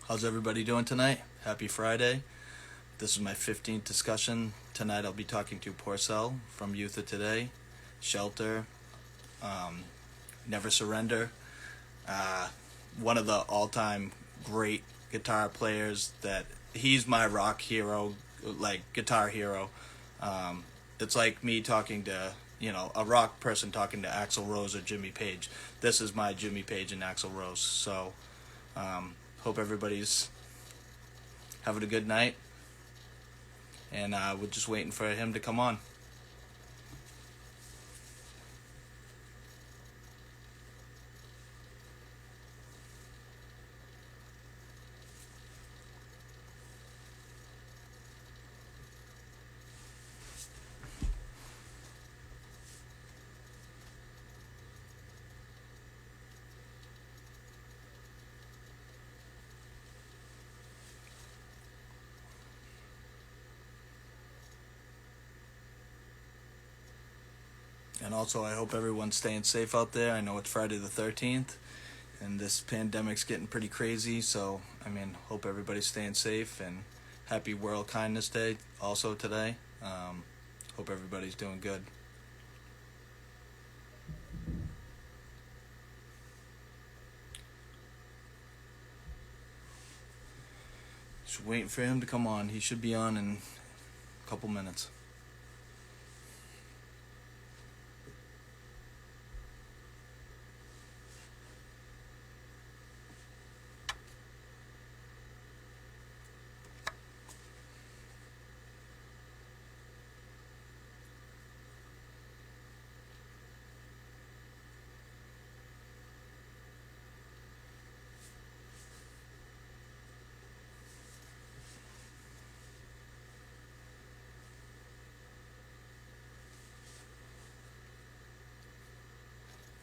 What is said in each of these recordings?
How's everybody doing tonight? Happy Friday. This is my 15th discussion. Tonight I'll be talking to Porcell from Youth of Today, Shelter, um, Never Surrender, uh, one of the all-time great guitar players that he's my rock hero, like guitar hero. It's like me talking to, a rock person talking to Axl Rose or Jimmy Page. This is my Jimmy Page and Axl Rose. So, hope everybody's having a good night, and we're just waiting for him to come on. And also, I hope everyone's staying safe out there. I know it's Friday the 13th, and this pandemic's getting pretty crazy. So, hope everybody's staying safe, and happy World Kindness Day also today. Hope everybody's doing good. Just waiting for him to come on. He should be on in a couple minutes.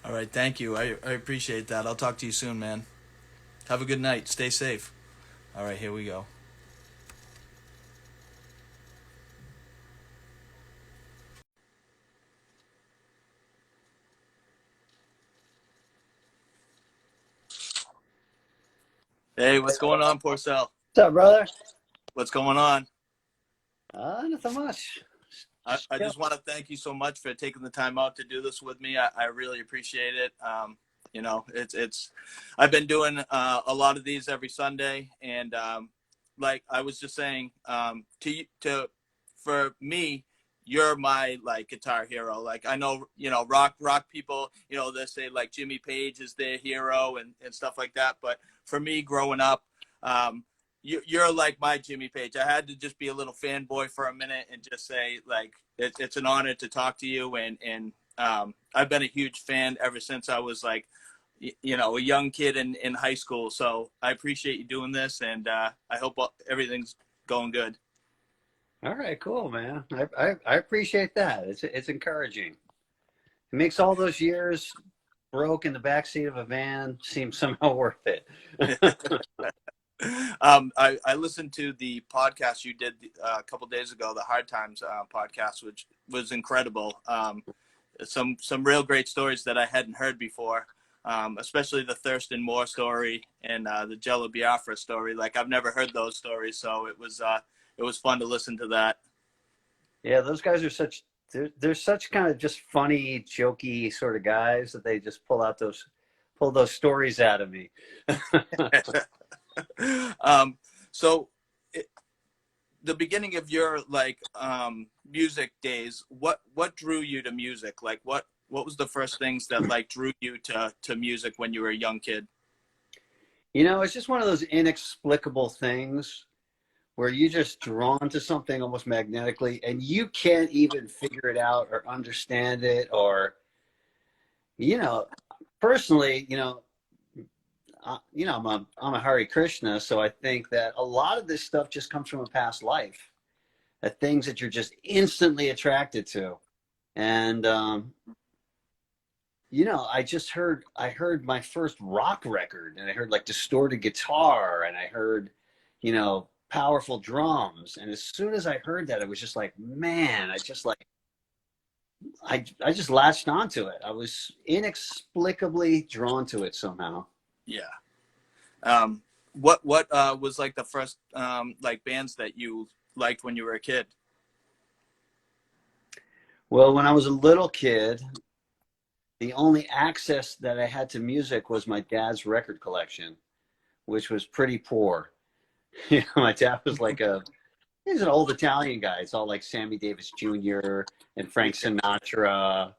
All right, thank you. I appreciate that. I'll talk to you soon, man. Have a good night. Stay safe. All right, here we go. Hey, what's going on, Porcell? What's up, brother? What's going on? Nothing much. I just want to thank you so much for taking the time out to do this with me. I really appreciate it. It's I've been doing a lot of these every Sunday, and like I was just saying, for me, you're my like guitar hero. Like I know, rock people, they say like Jimmy Page is their hero and stuff like that. But for me, growing up, um, you're like my Jimmy Page. I had to just be a little fanboy for a minute and just say like it's an honor to talk to you, and I've been a huge fan ever since I was like a young kid in high school. So I appreciate you doing this, and I hope everything's going good. All right, cool, man. I appreciate that. It's encouraging. It makes all those years broke in the backseat of a van seem somehow worth it. I listened to the podcast you did a couple days ago, the Hard Times podcast, which was incredible. Some real great stories that I hadn't heard before, especially the Thurston Moore story and the Jello Biafra story. Like I've never heard those stories, so it was fun to listen to that. Yeah, those guys are they're such kind of just funny, jokey sort of guys that they just pull those stories out of me. um, so it, the beginning of your like music days, what drew you to music? Like what was the first things that like drew you to music when you were a young kid? It's just one of those inexplicable things where you're just drawn to something almost magnetically and you can't even figure it out or understand it or you know personally I'm a Hare Krishna, so I think that a lot of this stuff just comes from a past life, that things that you're just instantly attracted to. And I heard my first rock record, and I heard like distorted guitar, and I heard powerful drums, and as soon as I heard that, it was just like, man, I just latched onto it. I was inexplicably drawn to it somehow. Yeah. Um, What was like the first like bands that you liked when you were a kid? Well, when I was a little kid, the only access that I had to music was my dad's record collection, which was pretty poor. My dad was like he's an old Italian guy. It's all like Sammy Davis Jr. and Frank Sinatra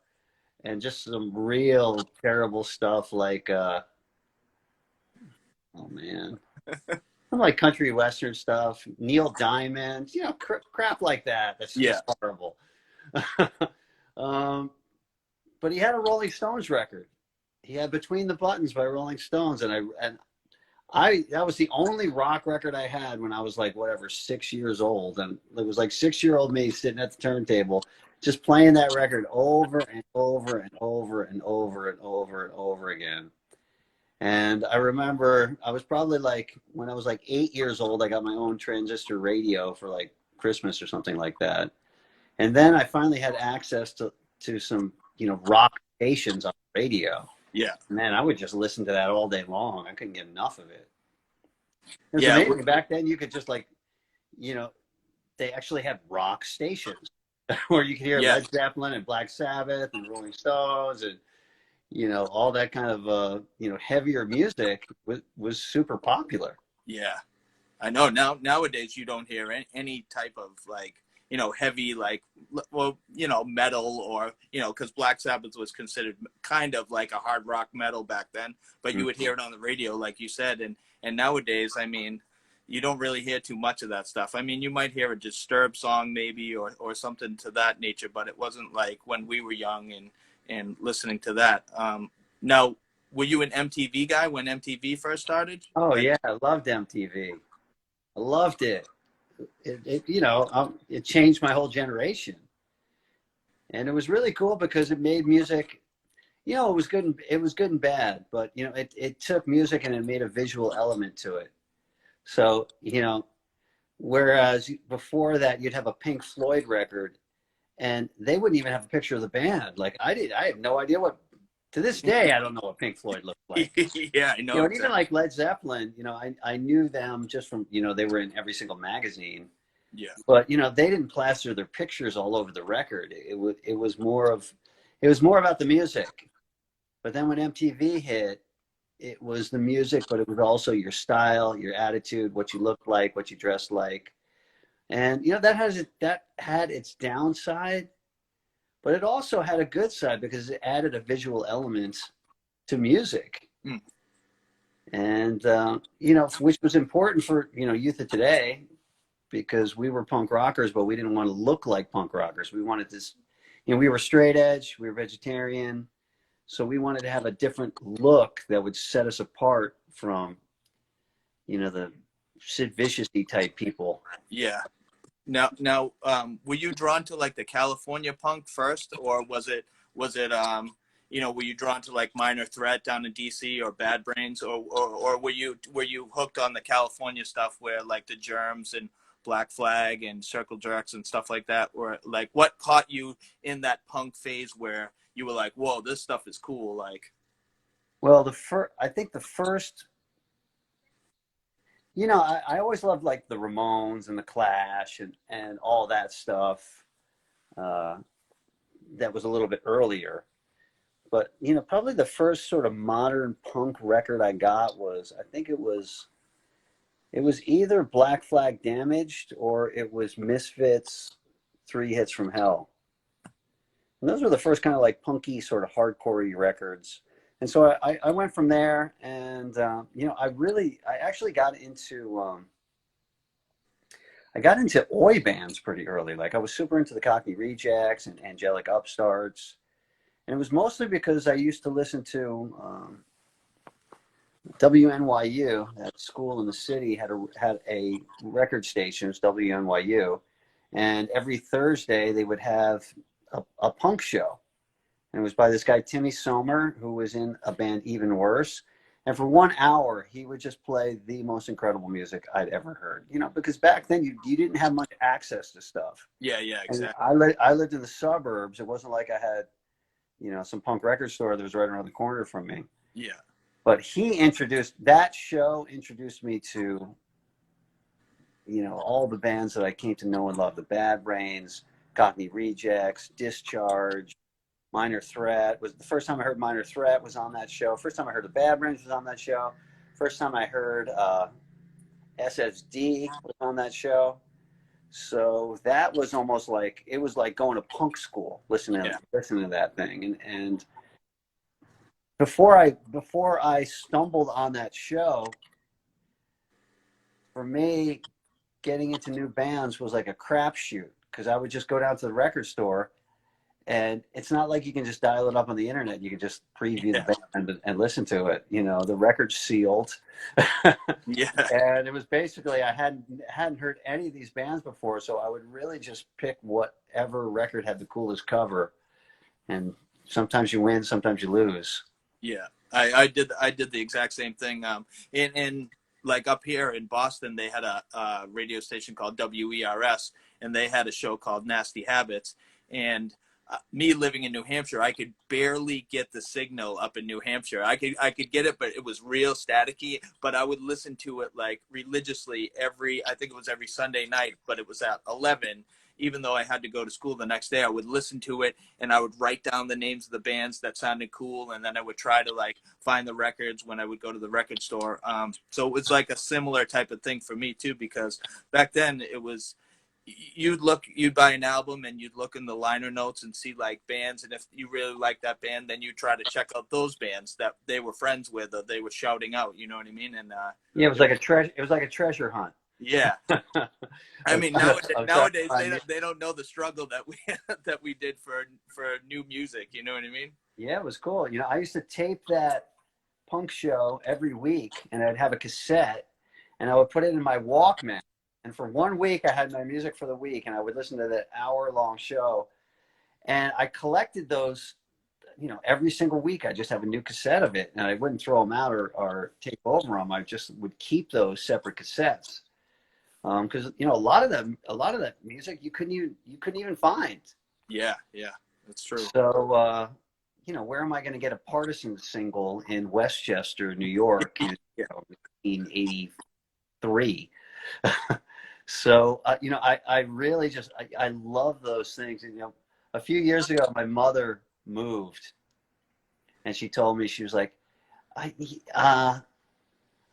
and just some real terrible stuff like, oh man, some like country western stuff, Neil Diamond, crap like that. That's Yeah, just horrible. um, but he had a Rolling Stones record. He had Between the Buttons by Rolling Stones, and I that was the only rock record I had when I was like whatever 6 years old, and it was like 6-year-old me sitting at the turntable, just playing that record over and over and over and over and over and over again. And I remember I was probably like when I was like 8 years old, I got my own transistor radio for like Christmas or something like that, and then I finally had access to some rock stations on the radio. yeah, Man, I would just listen to that all day long. I couldn't get enough of it. It was yeah, amazing. Back then, you could just like, you know, they actually had rock stations where you could hear yeah, Led Zeppelin and Black Sabbath and Rolling Stones and, all that kind of, heavier music was super popular. yeah. I know nowadays you don't hear any type of like heavy like well metal or because Black Sabbath was considered kind of like a hard rock metal back then, but you would hear it on the radio like you said, and nowadays I mean you don't really hear too much of that stuff. I mean you might hear a Disturbed song maybe or something to that nature, but it wasn't like when we were young and listening to that. Now, were you an MTV guy when MTV first started? Oh, Like yeah. I loved MTV. I loved it. It changed my whole generation. And it was really cool because it made music, it was good. It was good and bad, but it took music and it made a visual element to it. So, whereas before that, you'd have a Pink Floyd record and they wouldn't even have a picture of the band. Like I did. I have no idea to this day, I don't know what Pink Floyd looked like. yeah, I know And even exactly. like Led Zeppelin, I knew them just from, they were in every single magazine, Yeah. but, they didn't plaster their pictures all over the record. It was more about the music. But then when MTV hit, it was the music, but it was also your style, your attitude, what you looked like, what you dressed like. And that had its downside, but it also had a good side because it added a visual element to music. Mm. And which was important for youth of today because we were punk rockers, but we didn't want to look like punk rockers. We wanted this, we were straight edge, we were vegetarian, so we wanted to have a different look that would set us apart from the Sid Vicious-y type people. Yeah. Now, were you drawn to like the California punk first, or was it were you drawn to like Minor Threat down in DC or Bad Brains, or were you hooked on the California stuff where like the Germs and Black Flag and Circle Jerks and stuff like that, or like what caught you in that punk phase where you were like, whoa, this stuff is cool, like Well, I think the first, I always loved like the Ramones and the Clash and all that stuff. Uh, that was a little bit earlier. But probably the first sort of modern punk record I got I think it was either Black Flag Damaged or it was Misfits 3 Hits from Hell. And those were the first kind of like punky sort of hardcore records. And so I went from there, and I actually got into oi bands pretty early. Like I was super into the Cockney Rejects and Angelic Upstarts. And it was mostly because I used to listen to WNYU. That school in the city had a record station. It was WNYU, and every Thursday they would have a punk show, and it was by this guy Timmy Somer, who was in a band Even Worse. And for 1 hour, he would just play the most incredible music I'd ever heard. Because back then you didn't have much access to stuff. yeah, And exactly. I lived in the suburbs. It wasn't like I had some punk record store that was right around the corner from me. Yeah. But that show introduced me to, all the bands that I came to know and love: the Bad Brains, Cockney Rejects, Discharge, Minor Threat. Was the first time I heard Minor Threat was on that show. First time I heard the Bad Brains was on that show. First time I heard SSD was on that show. So that was almost like, it was like going to punk school, listening to that thing. And before I stumbled on that show, for me, getting into new bands was like a crapshoot, because I would just go down to the record store, and it's not like you can just dial it up on the internet. You can just preview the band and listen to it. The record's sealed. Yeah. And it was basically, I hadn't heard any of these bands before, so I would really just pick whatever record had the coolest cover. And sometimes you win, sometimes you lose. Yeah, I did the exact same thing. In like up here in Boston, they had a radio station called WERS, and they had a show called Nasty Habits. And me living in New Hampshire, I could barely get the signal up in New Hampshire. I could get it, but it was real staticky. But I would listen to it like religiously I think it was every Sunday night, but it was at 11. Even though I had to go to school the next day, I would listen to it, and I would write down the names of the bands that sounded cool, and then I would try to like find the records when I would go to the record store. So it was like a similar type of thing for me too, because back then it was, you'd buy an album and you'd look in the liner notes and see like bands, and if you really like that band, then you try to check out those bands that they were friends with or they were shouting out. You know what I mean? And yeah, it was like a treasure. It was like a treasure hunt. Yeah. I mean, nowadays they don't know the struggle that we did for new music. You know what I mean? Yeah, it was cool. I used to tape that punk show every week, and I'd have a cassette, and I would put it in my Walkman. And for 1 week, I had my music for the week, and I would listen to that hour-long show. And I collected those, every single week. I just have a new cassette of it, and I wouldn't throw them out or tape over them. I just would keep those separate cassettes. Because a lot of that music you couldn't even find. Yeah, that's true. So where am I going to get a Partisan single in Westchester, New York, in 1983? So I really just I love those things. And, a few years ago, my mother moved, and she told me, she was like, I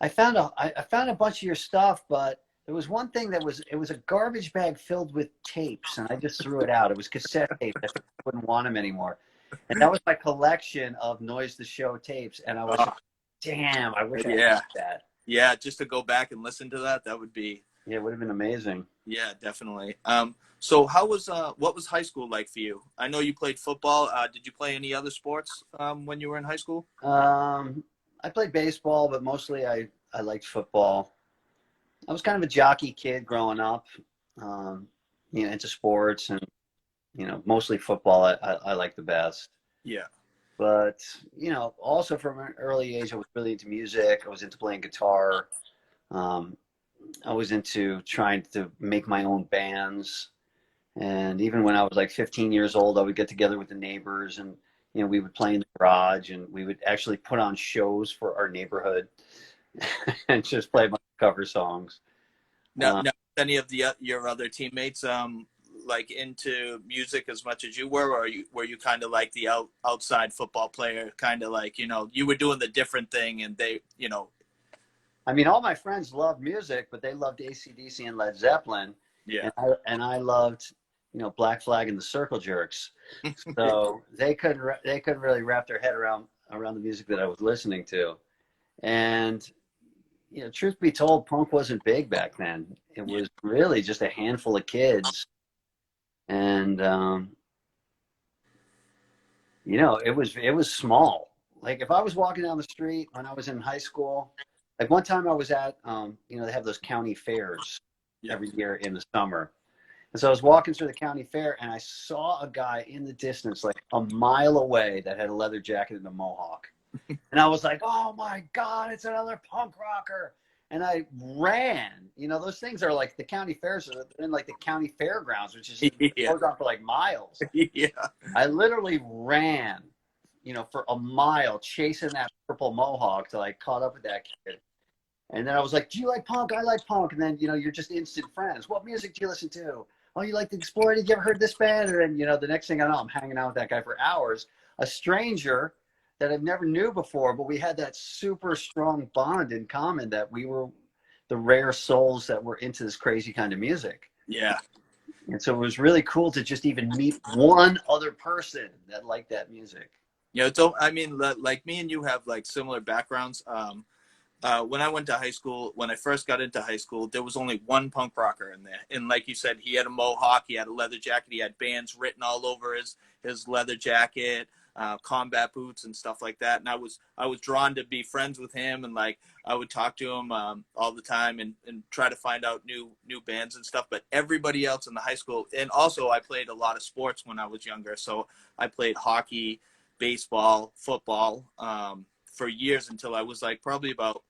found a bunch of your stuff, but there was one thing it was a garbage bag filled with tapes, and I just threw it out. It was cassette tapes. I wouldn't want them anymore. And that was my collection of Noise the Show tapes. And I was like, damn, I wish I had that. Yeah, just to go back and listen to that would be. Yeah, it would have been amazing. Yeah, definitely. So what was high school like for you? I know you played football. Did you play any other sports when you were in high school? I played baseball, but mostly I liked football. I was kind of a jockey kid growing up, into sports, and, mostly football I like the best. Yeah. But, also from an early age, I was really into music. I was into playing guitar. I was into trying to make my own bands. And even when I was like 15 years old, I would get together with the neighbors, and, we would play in the garage, and we would actually put on shows for our neighborhood and just play my cover songs. Now, any of your other teammates like into music as much as you were, or were you kind of like the outside football player, kind of like, you were doing the different thing, and they, I mean, all my friends loved music, but they loved AC/DC and Led Zeppelin. Yeah. And I loved, Black Flag and the Circle Jerks. So they couldn't really wrap their head around the music that I was listening to. And, truth be told, punk wasn't big back then. It was really just a handful of kids. And, it was small. Like, if I was walking down the street when I was in high school, like one time I was at, they have those county fairs every year in the summer. And so I was walking through the county fair, and I saw a guy in the distance, like a mile away, that had a leather jacket and a mohawk. And I was like, oh my God, it's another punk rocker. And I ran. Those things are like, the county fairs are in like the county fairgrounds, which is goes on for like miles. Yeah. I literally ran for a mile chasing that purple mohawk till I caught up with that kid. And then I was like, do you like punk? I like punk. And then, you're just instant friends. What music do you listen to? Oh, you like the Explorer? Did you ever heard this band? And then, the next thing I know, I'm hanging out with that guy for hours, a stranger that I've never knew before, but we had that super strong bond in common that we were the rare souls that were into this crazy kind of music. Yeah. And so it was really cool to just even meet one other person that liked that music. I mean, like me and you have like similar backgrounds. When I went to high school, when I first got into high school, there was only one punk rocker in there. And like you said, he had a mohawk, he had a leather jacket, he had bands written all over his leather jacket, combat boots and stuff like that. And I was drawn to be friends with him, and like I would talk to him all the time and try to find out new bands and stuff. But everybody else in the high school, and also I played a lot of sports when I was younger. So I played hockey, baseball, football for years until I was like probably about,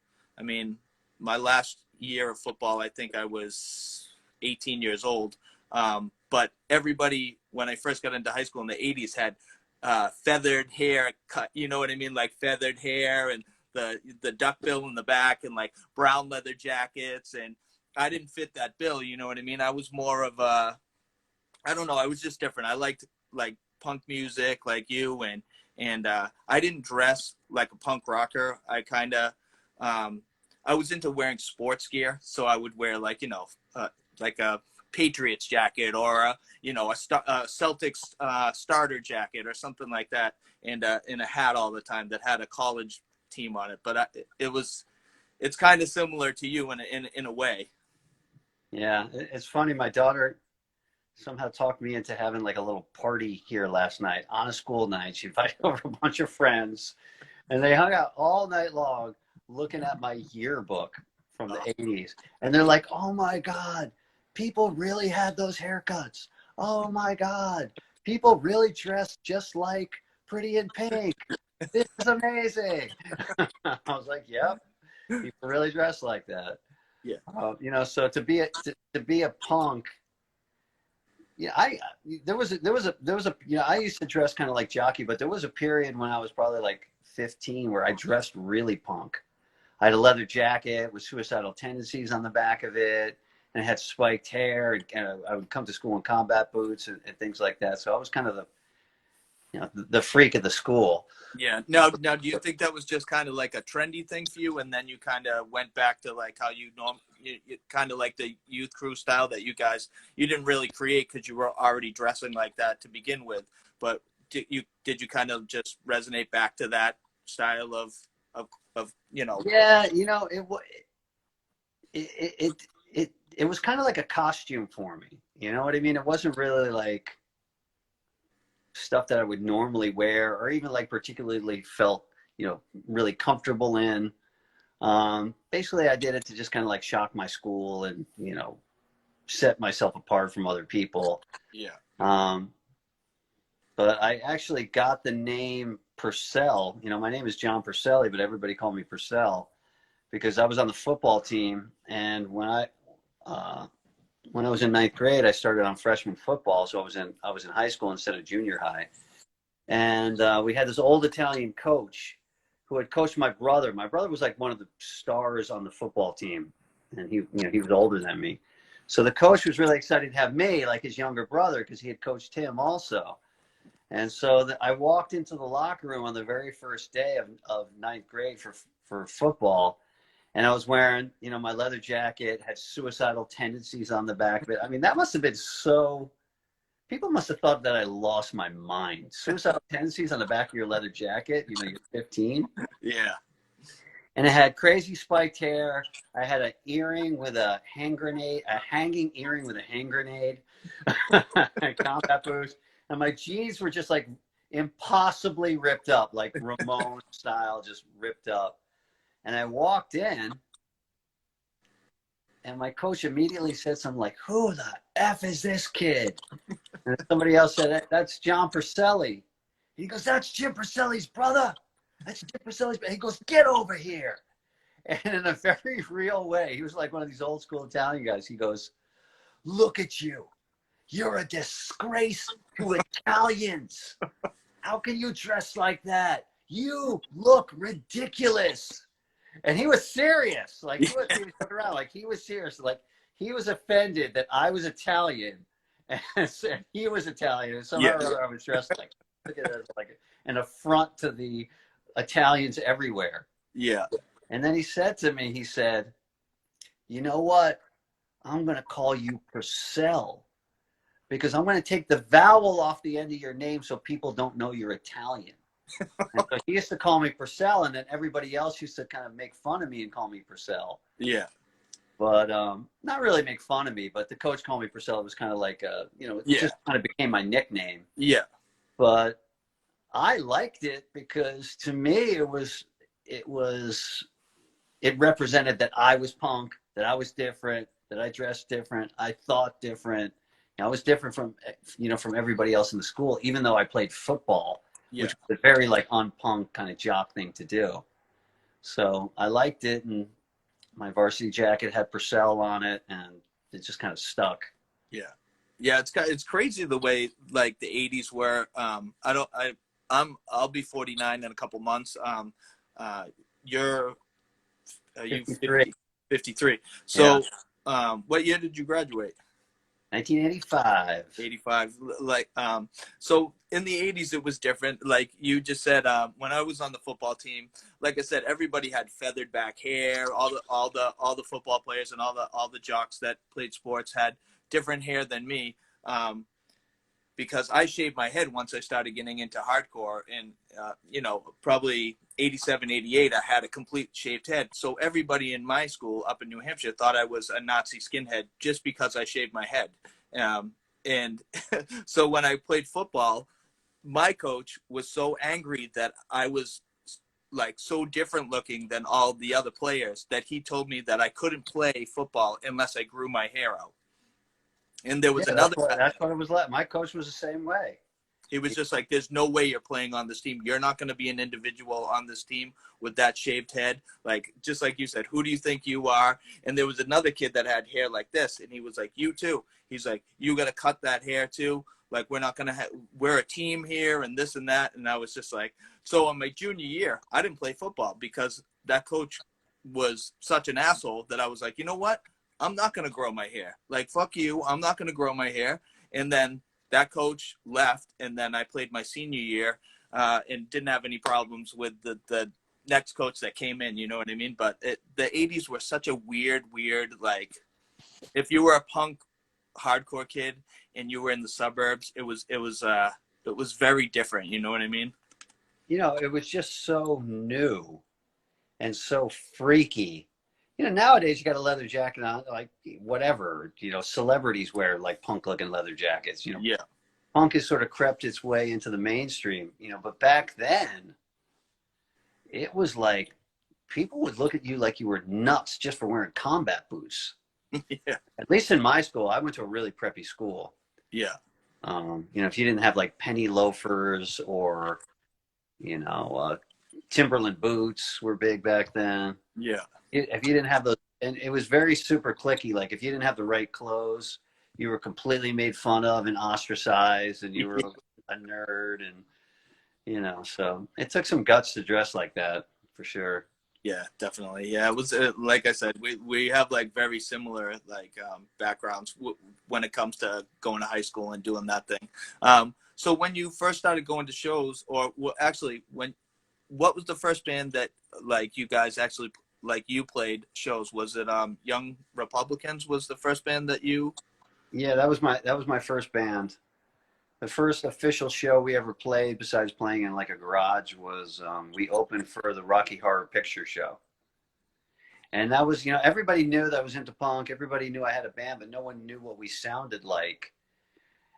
my last year of football, I think I was 18 years old. But everybody, when I first got into high school in the 80s, had feathered hair cut, you know what I mean? Like feathered hair and the duckbill in the back and like brown leather jackets. And I didn't fit that bill, you know what I mean? I was more of I don't know, I was just different. I liked like punk music like you, and I didn't dress like a punk rocker. I kind of, I was into wearing sports gear, so I would wear like like a Patriots jacket or a Celtics starter jacket or something like that, and in a hat all the time that had a college team on it. But it's kind of similar to you in a way. Yeah, it's funny. My daughter somehow talked me into having like a little party here last night on a school night. She invited over a bunch of friends, and they hung out all night long looking at my yearbook from the 80s. And they're like, oh my God, people really had those haircuts. Oh my God, people really dressed just like Pretty in Pink. This is amazing. I was like, yep, people really dress like that. Yeah. So to be a punk, I used to dress kind of like jockey, but there was a period when I was probably like 15 where I dressed really punk. I had a leather jacket with suicidal tendencies on the back of it, and it had spiked hair, and I would come to school in combat boots and things like that. So I was kind of the freak of the school. Yeah. Now, do you think that was just kind of like a trendy thing for you, and then you kind of went back to like how you kind of like the youth crew style that you didn't really create because you were already dressing like that to begin with, but did you kind of just resonate back to that style of Yeah, it was kind of like a costume for me. You know what I mean? It wasn't really like stuff that I would normally wear or even like particularly felt, really comfortable in. Basically I did it to just kind of like shock my school and, set myself apart from other people. Yeah. But I actually got the name Porcell. My name is John Porcelly, but everybody called me Porcell because I was on the football team. And when I was in ninth grade, I started on freshman football. So I was in high school instead of junior high. And we had this old Italian coach who had coached my brother. My brother was like one of the stars on the football team, and he was older than me. So the coach was really excited to have me, like his younger brother, because he had coached him also. And so I walked into the locker room on the very first day of ninth grade for football, and I was wearing, my leather jacket, had suicidal tendencies on the back of it. I mean, that must have been so. People must have thought that I lost my mind. Suicidal tendencies on the back of your leather jacket. You're 15. Yeah. And it had crazy spiked hair. I had an earring with a hanging earring with a hand grenade, combat boots. And my jeans were just like impossibly ripped up, like Ramon style, just ripped up. And I walked in, and my coach immediately said something like, "Who the F is this kid?" And somebody else said, "That's John Porcelly." He goes, "That's Jim Porcelly's brother. That's Jim Porcelly's brother." He goes, "Get over here." And in a very real way, he was like one of these old school Italian guys. He goes, "Look at you. You're a disgrace to Italians." how can you dress like that? You look ridiculous. And he was serious. Like he wasn't even joking around. Like he was serious. Like he was offended that I was Italian and said he was Italian. And somehow Yeah. or other I was dressed like, look at it as like an affront to the Italians everywhere. Yeah. And then he said to me, he said, you know what? I'm going to call you Porcell because I'm going to take the vowel off the end of your name so people don't know you're Italian. And so he used to call me Porcell, and then everybody else used to kind of make fun of me and call me Porcell. Yeah. But not really make fun of me, but the coach called me Porcell. It was kind of like, it just kind of became my nickname. Yeah. But I liked it because to me it represented that I was punk, that I was different, that I dressed different, I thought different. I was different from everybody else in the school, even though I played football. Yeah. Which was a very like unpunk kind of jock thing to do. So I liked it, and my varsity jacket had Porcell on it, and it just kind of stuck. Yeah. Yeah. It's crazy the way like the 80s were. I'll be 49 in a couple months. You're 53. 53. So, what year did you graduate? 1985. 85. Like, so in the 80s, it was different. Like you just said, when I was on the football team, like I said, everybody had feathered back hair. All the football players and all the jocks that played sports had different hair than me. Because I shaved my head once I started getting into hardcore, and probably 87, 88, I had a complete shaved head. So everybody in my school up in New Hampshire thought I was a Nazi skinhead just because I shaved my head. And so when I played football, my coach was so angry that I was like so different looking than all the other players that he told me that I couldn't play football unless I grew my hair out. And there was another guy. That's what it was like. My coach was the same way. He was just like, there's no way you're playing on this team. You're not going to be an individual on this team with that shaved head. Like, just like you said, who do you think you are? And there was another kid that had hair like this. And he was like, you too. He's like, you got to cut that hair too. Like, we're not going to we're a team here and this and that. And I was just like, so in my junior year, I didn't play football because that coach was such an asshole that I was like, you know what? I'm not going to grow my hair. Like, fuck you. I'm not going to grow my hair. And then that coach left, and then I played my senior year and didn't have any problems with the next coach that came in, you know what I mean? But the 80s were such a weird, like, if you were a punk hardcore kid and you were in the suburbs, it was very different, you know what I mean? It was just so new and so freaky. Nowadays you got a leather jacket on, like whatever, celebrities wear like punk looking leather jackets, Yeah. Punk has sort of crept its way into the mainstream, but back then it was like people would look at you like you were nuts just for wearing combat boots. Yeah. At least in my school, I went to a really preppy school. Yeah. If you didn't have like penny loafers or, Timberland boots were big back then. Yeah. If you didn't have those, and it was very super clicky. Like if you didn't have the right clothes, you were completely made fun of and ostracized, and you were a nerd. And so it took some guts to dress like that for sure. Yeah, definitely. Yeah, it was like I said, we have like very similar like backgrounds when it comes to going to high school and doing that thing. So when you first started going to shows, or what was the first band that like you guys actually like you played shows? Was it Young Republicans was the first band that you? Yeah, that was my first band. The first official show we ever played, besides playing in like a garage, was we opened for the Rocky Horror Picture Show. And that was, everybody knew that I was into punk. Everybody knew I had a band, but no one knew what we sounded like.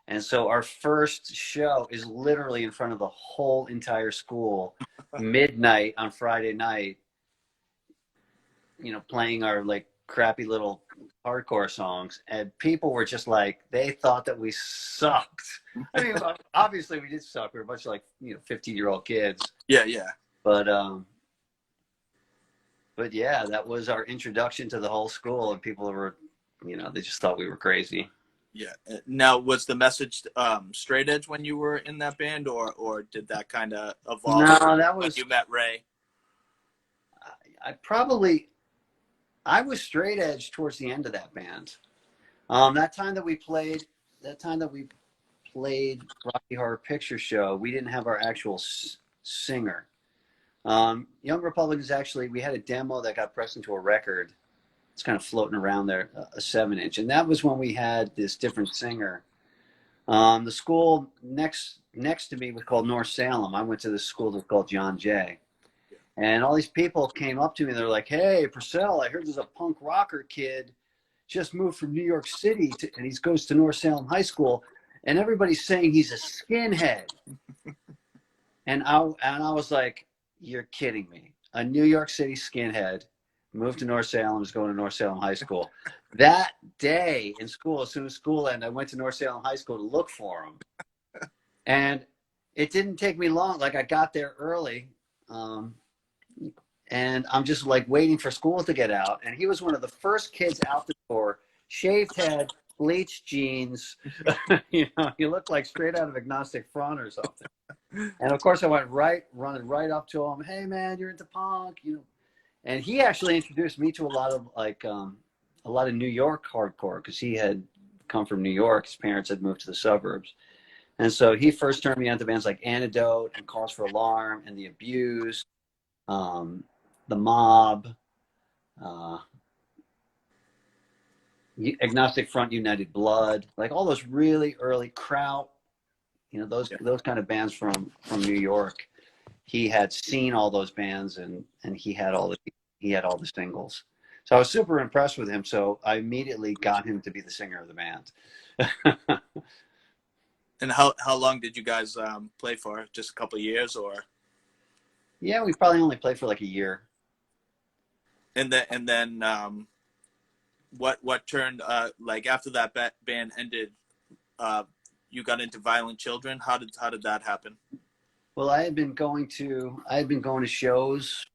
And so our first show is literally in front of the whole entire school, midnight on Friday night, playing our like crappy little hardcore songs. And people were just like, they thought that we sucked. I mean, obviously we did suck. We were a bunch of like, 15-year-old kids. Yeah, yeah. But yeah, that was our introduction to the whole school. And people were, they just thought we were crazy. Yeah. Now, was the message straight edge when you were in that band, or did that kind of evolve No, that when was you met Ray? I probably I was straight edge towards the end of that band. That time that we played, that time that we played Rocky Horror Picture Show, we didn't have our actual singer. Young Republicans actually, we had a demo that got pressed into a record. It's kind of floating around there, a 7-inch, and that was when we had this different singer. The school next to me was called North Salem. I went to this school that was called John Jay. And all these people came up to me. They're like, "Hey, Porcell, I heard there's a punk rocker kid just moved from New York City, and he goes to North Salem High School, and everybody's saying he's a skinhead." And I was like, "You're kidding me! A New York City skinhead moved to North Salem, is going to North Salem High School." That day in school, as soon as school ended, I went to North Salem High School to look for him, and it didn't take me long. Like I got there early. And I'm just like waiting for school to get out. And he was one of the first kids out the door, shaved head, bleached jeans. He looked like straight out of Agnostic Front or something. And of course, I went running right up to him. "Hey, man, you're into punk. And he actually introduced me to a lot of New York hardcore because he had come from New York. His parents had moved to the suburbs. And so he first turned me on to bands like Antidote and Cause for Alarm and The Abused. The Mob, Agnostic Front, United Blood, like all those really early Kraut, those kind of bands from New York. He had seen all those bands and he had all the singles. So I was super impressed with him. So I immediately got him to be the singer of the band. And how long did you guys play for? Just a couple of years, or? Yeah, we probably only played for like a year. And then what turned like after that band ended, you got into Violent Children. How did that happen? Well, I had been going to shows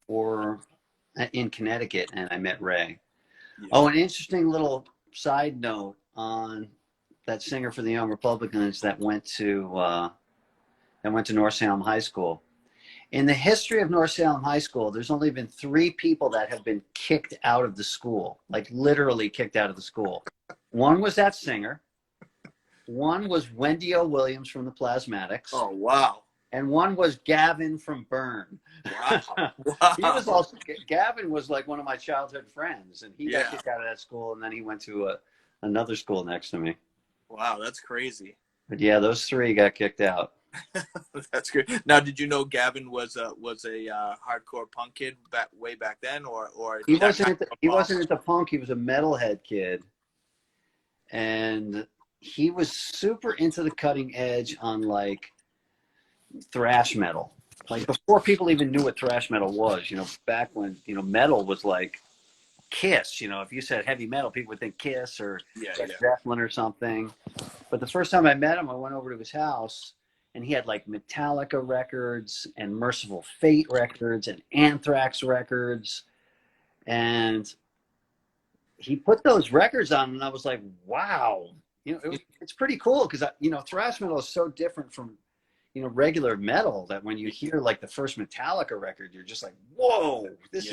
in Connecticut, and I met Ray. Yeah. Oh, an interesting little side note on that singer for the Young Republicans that went to North Salem High School. In the history of North Salem High School, there's only been 3 people that have been kicked out of the school, like literally kicked out of the school. One was that singer. One was Wendy O. Williams from the Plasmatics. Oh, wow. And one was Gavin from Burn. Wow. Wow. Gavin was like one of my childhood friends, and he Yeah. got kicked out of that school, and then he went to another school next to me. Wow, that's crazy. But yeah, those 3 got kicked out. That's great. Now, did you know Gavin was a hardcore punk kid way back then, or he wasn't into punk. He was a metalhead kid, and he was super into the cutting edge on like thrash metal. Like before people even knew what thrash metal was. Back when metal was like Kiss. If you said heavy metal, people would think Kiss or Zeppelin or something. But the first time I met him, I went over to his house. And he had like Metallica records and Merciful Fate records and Anthrax records. And he put those records on and I was like, wow, it's pretty cool because, thrash metal is so different from, regular metal that when you hear like the first Metallica record, you're just like, whoa, this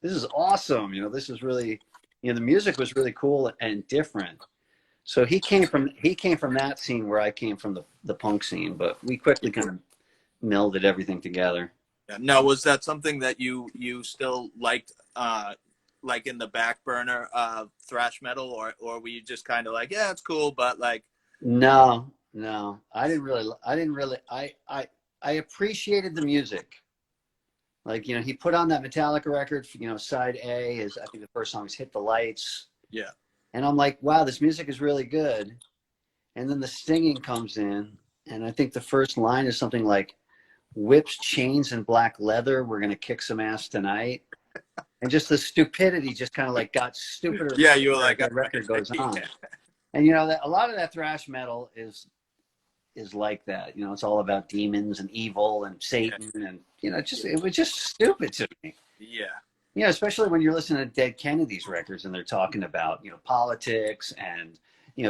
is awesome. This is really, the music was really cool and different. So he came from that scene where I came from the punk scene, but we quickly kind of melded everything together. Yeah. Now, was that something that you still liked, like in the back burner of thrash metal, or were you just kind of like, yeah, it's cool, but like? No, I didn't really. I appreciated the music. Like, he put on that Metallica record, side A is, I think the first song is Hit the Lights. Yeah. And I'm like, wow, this music is really good. And then the singing comes in, and I think the first line is something like, "Whips, chains, and black leather, we're going to kick some ass tonight." And just the stupidity just kind of like got stupider. Yeah, you were like, the record goes on. Yeah. And, that a lot of that thrash metal is like that. It's all about demons and evil and Satan. And, it was just stupid to me. Yeah. Especially when you're listening to Dead Kennedys records and they're talking about, politics and,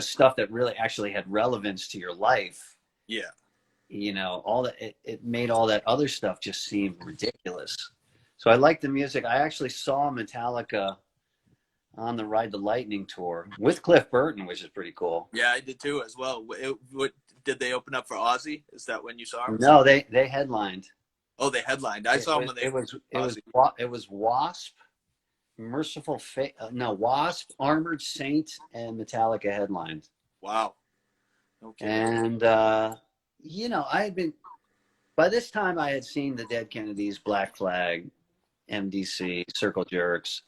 stuff that really actually had relevance to your life, Yeah. all that, it made all that other stuff just seem ridiculous. So I like the music. I actually saw Metallica on the Ride the Lightning tour with Cliff Burton, which is pretty cool. Yeah, I did too as well. Did they open up for Ozzy? Is that when you saw him? No, they headlined. Oh, they headlined. I saw him when they Ozzy. It was Wasp, Merciful Fate, no, Wasp, Armored Saint, and Metallica headlined. Wow. Okay. And I had been, by this time I had seen the Dead Kennedys, Black Flag, MDC, Circle Jerks,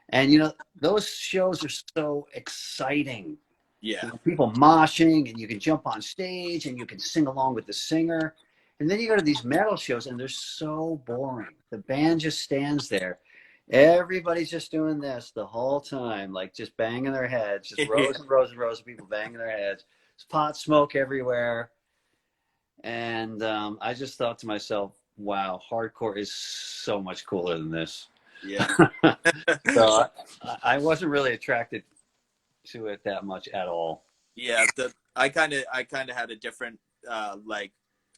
and those shows are so exciting. Yeah. People moshing, and you can jump on stage, and you can sing along with the singer. And then you go to these metal shows, and they're so boring. The band just stands there. Everybody's just doing this the whole time, like just banging their heads, just rows and rows and rows of people banging their heads. There's pot smoke everywhere. And I just thought to myself, wow, hardcore is so much cooler than this. Yeah. So I wasn't really attracted to it that much at all. Yeah, I kind of had a different like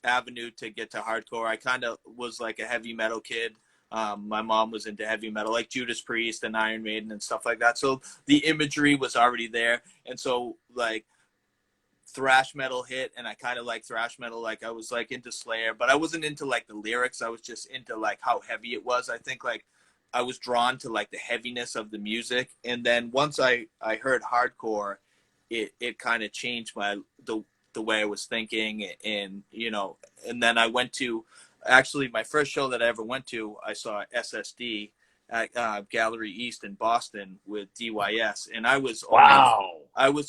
avenue to get to hardcore. I kind of was like a heavy metal kid. My mom was into heavy metal, like Judas Priest and Iron Maiden and stuff like that. So the imagery was already there, and so like thrash metal hit, and I kind of like thrash metal. Like I was like into Slayer, but I wasn't into like the lyrics. I was just into like how heavy it was. I think like I was drawn to like the heaviness of the music, and then once I heard hardcore, it kind of changed the way I was thinking, and and then I went to, actually my first show that I ever went to, I saw SSD at Gallery East in Boston with DYS, and I was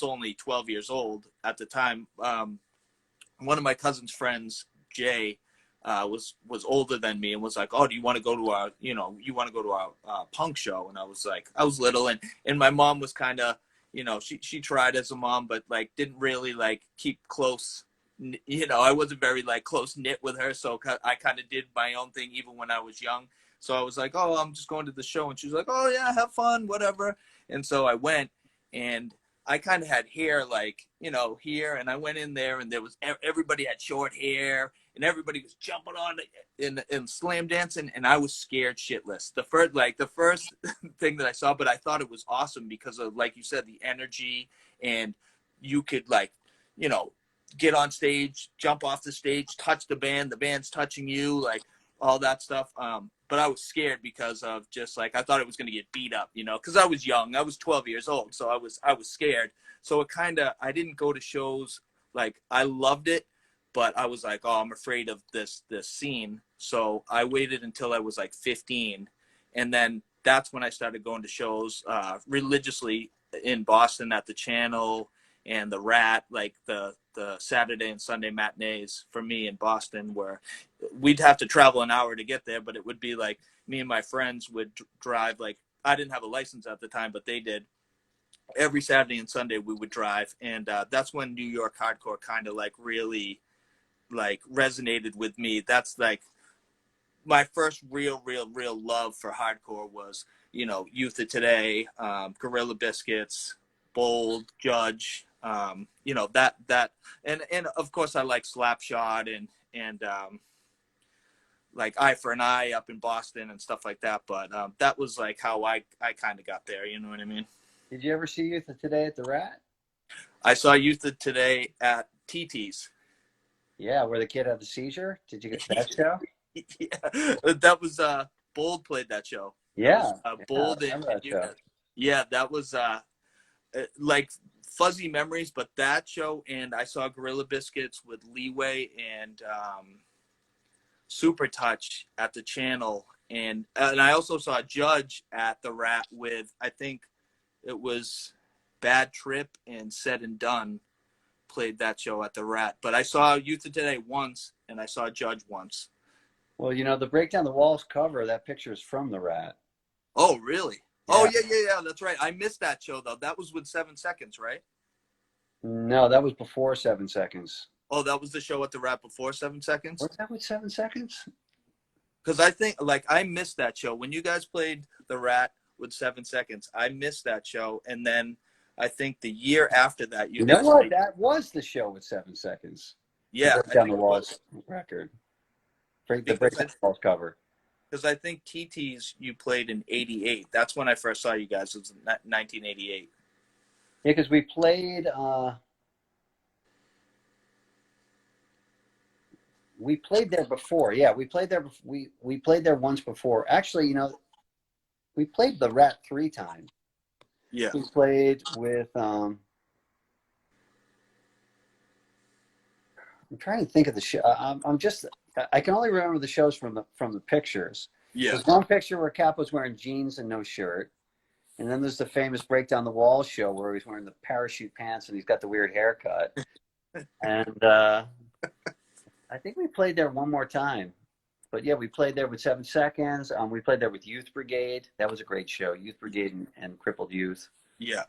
only 12 years old at the time. One of my cousin's friends, Jay, was older than me and was like, "Oh, do you want to go to our punk show?" And I was like, I was little, and my mom was kind of, she tried as a mom, but like didn't really like keep close. I wasn't very like close knit with her, so I kind of did my own thing even when I was young. So I was like, "Oh, I'm just going to the show," and she was like, "Oh yeah, have fun, whatever." And so I went, and I kind of had hair like here, and I went in there, and there was everybody had short hair, and everybody was jumping on and slam dancing, and I was scared shitless. The first thing that I saw, but I thought it was awesome because of, like you said, the energy, and you could like get on stage, jump off the stage, touch the band's touching you, like all that stuff. But I was scared because of just like I thought it was going to get beat up, because I was young. I was 12 years old, so I was scared. So I didn't go to shows. Like I loved it, but I was like, "Oh, I'm afraid of this scene." So I waited until I was like 15, and then that's when I started going to shows religiously in Boston at the Channel and the Rat, like the Saturday and Sunday matinees for me in Boston, where we'd have to travel an hour to get there, but it would be like me and my friends would drive. Like I didn't have a license at the time, but they did. Every Saturday and Sunday we would drive, and that's when New York hardcore kind of like really like resonated with me. That's like my first real love for hardcore was Youth of Today, Gorilla Biscuits, Bold, Judge, that and of course I like Slapshot and like Eye for an Eye up in Boston and stuff like that. But that was like how I kind of got there. You know what I mean? Did you ever see Youth of Today at the Rat? I saw Youth of Today at TT's. Yeah, where the kid had the seizure. Did you get that show? Yeah, that was Bold played that show. Yeah, that was, Bold and that show. Yeah, that was like fuzzy memories, but that show, and I saw Gorilla Biscuits with Leeway and Super Touch at the Channel, and I also saw Judge at the Rat with, I think it was Bad Trip and Said and Done played that show at the Rat. But I saw Youth of Today once, and I saw Judge once. Well, the Break Down the Walls cover, that picture is from the Rat. Oh, really? Yeah. Oh, yeah, that's right. I missed that show, though. That was with 7 Seconds, right? No, that was before 7 Seconds. Oh, that was the show at the Rat before 7 Seconds? Was that with 7 Seconds? Because I think, like, I missed that show. When you guys played the Rat with 7 Seconds, I missed that show. And then I think the year after that, you You know guys what? played. That was the show with 7 seconds. The Yeah, Break I Down the think it was Walls record. The because Break Down the Walls cover. I think TT's you played in '88. That's when I first saw you guys. It was 1988. Yeah, because we played there before. Yeah, we played there. We played there once before. Actually, we played the Rat 3 times. Yeah. We played with. I'm trying to think of the show. I'm just. I can only remember the shows from the pictures. Yeah. There's one picture where Cap was wearing jeans and no shirt, and then there's the famous Break Down the Wall show where he's wearing the parachute pants and he's got the weird haircut. And I think we played there one more time. But yeah, we played there with 7 Seconds. We played there with Youth Brigade. That was a great show. Youth Brigade and Crippled Youth. Yeah.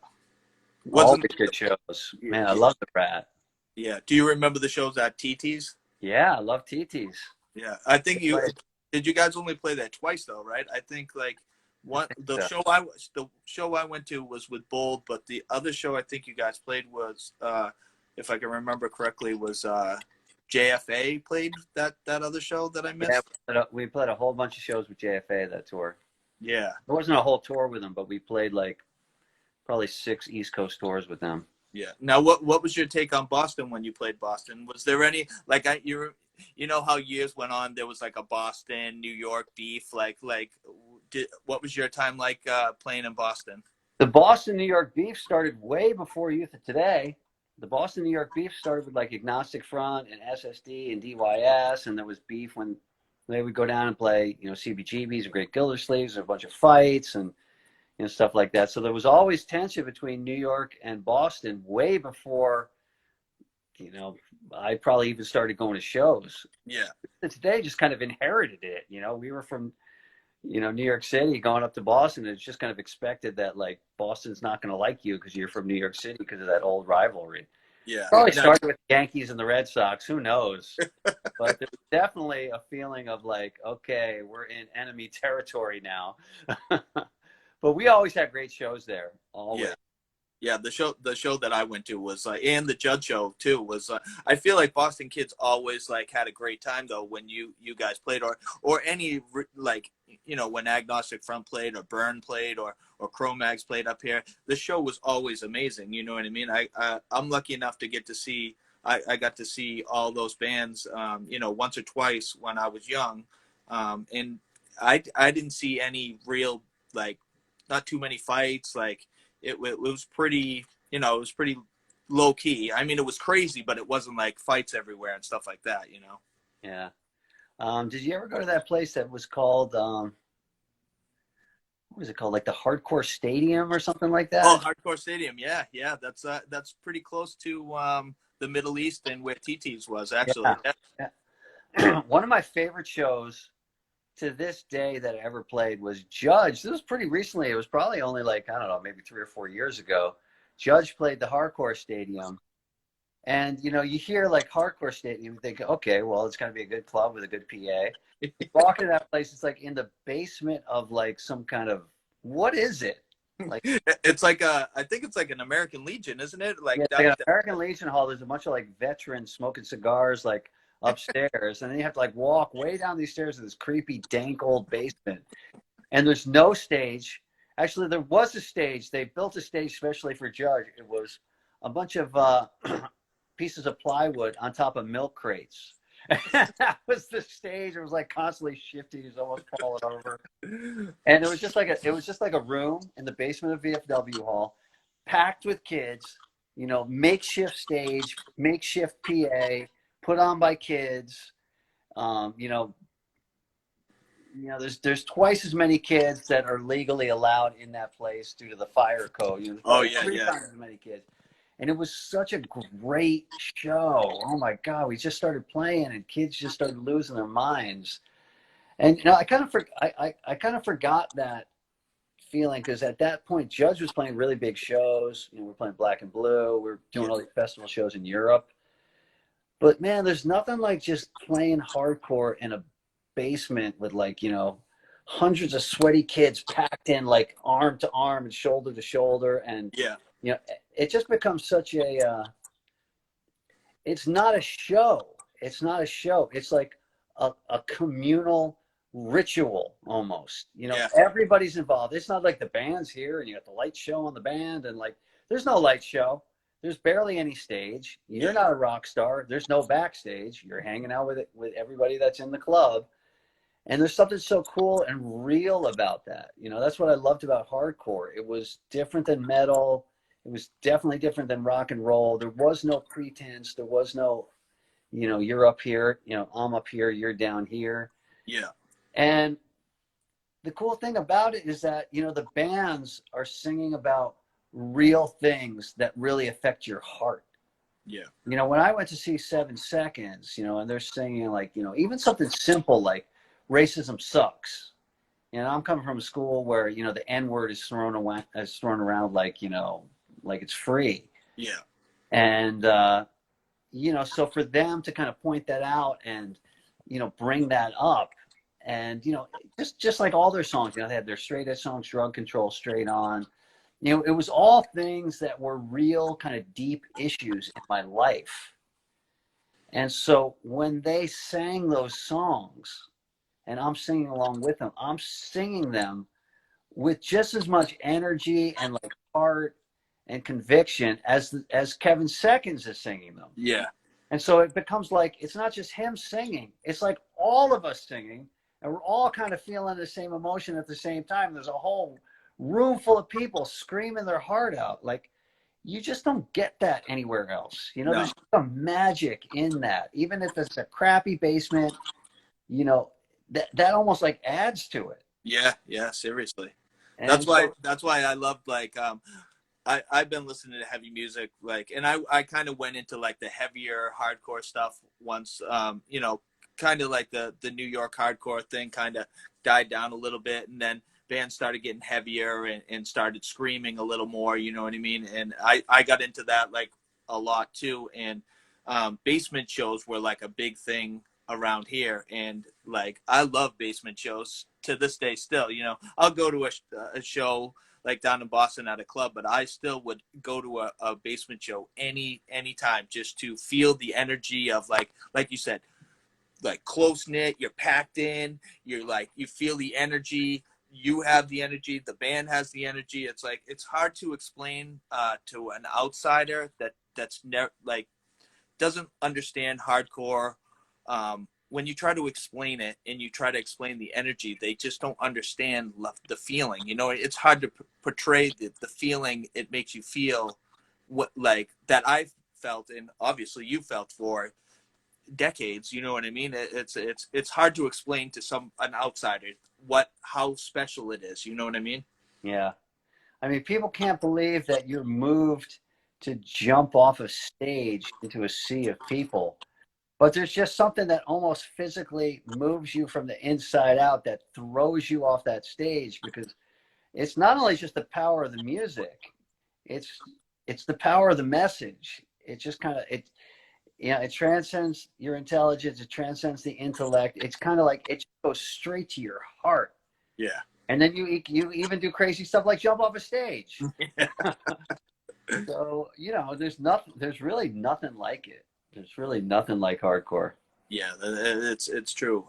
Always Wasn't good shows. Man, I yeah, love the Rat. yeah. Do you remember the shows at TT's? Yeah, I love TT's. Yeah. I think you did. You guys only play that twice though, right? I think like one the show I went to was with Bold, but the other show I think you guys played was if I can remember correctly was JFA played that other show that I missed. Yeah, we played a whole bunch of shows with JFA that tour. Yeah. There wasn't a whole tour with them, but we played like probably 6 East Coast tours with them. Yeah. Now, what was your take on Boston when you played Boston? Was there any like you know how years went on? There was like a Boston New York beef. What was your time like playing in Boston? The Boston New York beef started way before Youth of Today. The Boston New York beef started with like Agnostic Front and SSD and DYS, and there was beef when they would go down and play, CBGBs and Great Gildersleeves, and a bunch of fights and stuff like that. So there was always tension between New York and Boston way before, I probably even started going to shows. Yeah. Today just kind of inherited it. We were from, New York City going up to Boston. It's just kind of expected that like Boston's not going to like you because you're from New York City because of that old rivalry. Yeah. Probably started with the Yankees and the Red Sox. Who knows? But there's definitely a feeling of like, okay, we're in enemy territory now. But we always had great shows there. Always. Yeah, the show that I went to was and the Judge show too was. I feel like Boston kids always like had a great time though when you guys played or any like when Agnostic Front played or Burn played or Cro-Mags played up here. The show was always amazing. You know what I mean? I'm lucky enough to get to see. I got to see all those bands, once or twice when I was young, and I didn't see any real like not too many fights like. It was pretty, it was pretty low key. I mean, it was crazy, but it wasn't like fights everywhere and stuff like that, Yeah. Did you ever go to that place that was called, what was it called? Like the Hardcore Stadium or something like that? Oh, Hardcore Stadium. Yeah. Yeah. That's pretty close to the Middle East and where TT's was actually. Yeah. One of my favorite shows to this day that I ever played was Judge. This was pretty recently. It was probably only like, I don't know, maybe 3 or 4 years ago. Judge played the Hardcore Stadium. And, you hear like Hardcore Stadium, you think, okay, well, it's going to be a good club with a good PA. You walk into that place, it's like in the basement of like some kind of, what is it? Like it's like I think it's like an American Legion, isn't it? Like, yeah, like an American Legion Hall. There's a bunch of like veterans smoking cigars, like upstairs, and then you have to like walk way down these stairs to this creepy, dank old basement. And there's no stage. Actually, there was a stage. They built a stage especially for Judge. It was a bunch of pieces of plywood on top of milk crates. That was the stage. It was like constantly shifting. It was almost falling over. And it was just like a room in the basement of VFW Hall, packed with kids. Makeshift stage, makeshift PA, put on by kids. There's twice as many kids that are legally allowed in that place due to the fire code. Three times as many kids. And it was such a great show. Oh my God, we just started playing and kids just started losing their minds. And I kind of forgot that feeling because at that point Judge was playing really big shows. We're playing Black and Blue. We're doing all these festival shows in Europe. But man, there's nothing like just playing hardcore in a basement with like, hundreds of sweaty kids packed in like arm to arm and shoulder to shoulder. And, You know, it just becomes such it's not a show. It's not a show. It's like a communal ritual almost. You know, Yeah. everybody's involved. It's not like the band's here and you got the light show on the band and like there's no light show. There's barely any stage. You're Yeah. not a rock star. There's no backstage. You're hanging out with everybody that's in the club. And there's something so cool and real about that. You know, that's what I loved about hardcore. It was different than metal. It was definitely different than rock and roll. There was no pretense. There was no, you know, you're up here, you know, I'm up here, you're down here. Yeah. And the cool thing about it is that, you know, the bands are singing about real things that really affect your heart. Yeah. You know, when I went to see 7 Seconds, you know, and they're singing like, you know, even something simple like racism sucks. You know, I'm coming from a school where, you know, the N word is thrown around like, you know, like it's free. Yeah. And, you know, so for them to kind of point that out and, you know, bring that up and, you know, just like all their songs, you know, they had their straight edge songs, Drug Control, Straight On. You know, it was all things that were real kind of deep issues in my life. And so when they sang those songs and I'm singing along with them, I'm singing them with just as much energy and like heart and conviction as Kevin Seconds is singing them. Yeah. And so it becomes like it's not just him singing, it's like all of us singing, and we're all kind of feeling the same emotion at the same time. There's a whole room full of people screaming their heart out. Like you just don't get that anywhere else. You know, No. there's some magic in that. Even if it's a crappy basement, you know, that almost like adds to it. Yeah. Yeah. Seriously. And That's why I loved like I've been listening to heavy music like and I kind of went into like the heavier hardcore stuff once you know kind of like the New York hardcore thing kind of died down a little bit and then bands started getting heavier and started screaming a little more, you know what I mean? And I got into that like a lot too and basement shows were like a big thing around here and like I love basement shows to this day still, you know. I'll go to a show like down in Boston at a club, but I still would go to a basement show any time just to feel the energy of like you said, like close knit, you're packed in, you're like you feel the energy, you have the energy, the band has the energy. It's like it's hard to explain to an outsider that's never like doesn't understand hardcore. When you try to explain it and you try to explain the energy, they just don't understand the feeling. You know, it's hard to portray the feeling it makes you feel what like that I've felt and obviously you felt for decades. You know what I mean? It's hard to explain to an outsider how special it is. You know what I mean? yeah, I mean, people can't believe that you're moved to jump off a stage into a sea of people. But there's just something that almost physically moves you from the inside out that throws you off that stage because it's not only just the power of the music, it's it's the power of the message. It just kind of it you know, it transcends your intelligence, it transcends the intellect. It's kind of like it just goes straight to your heart. Yeah. And then you even do crazy stuff like jump off a stage. So, you know, there's really nothing like it. There's really nothing like hardcore. Yeah, it's true.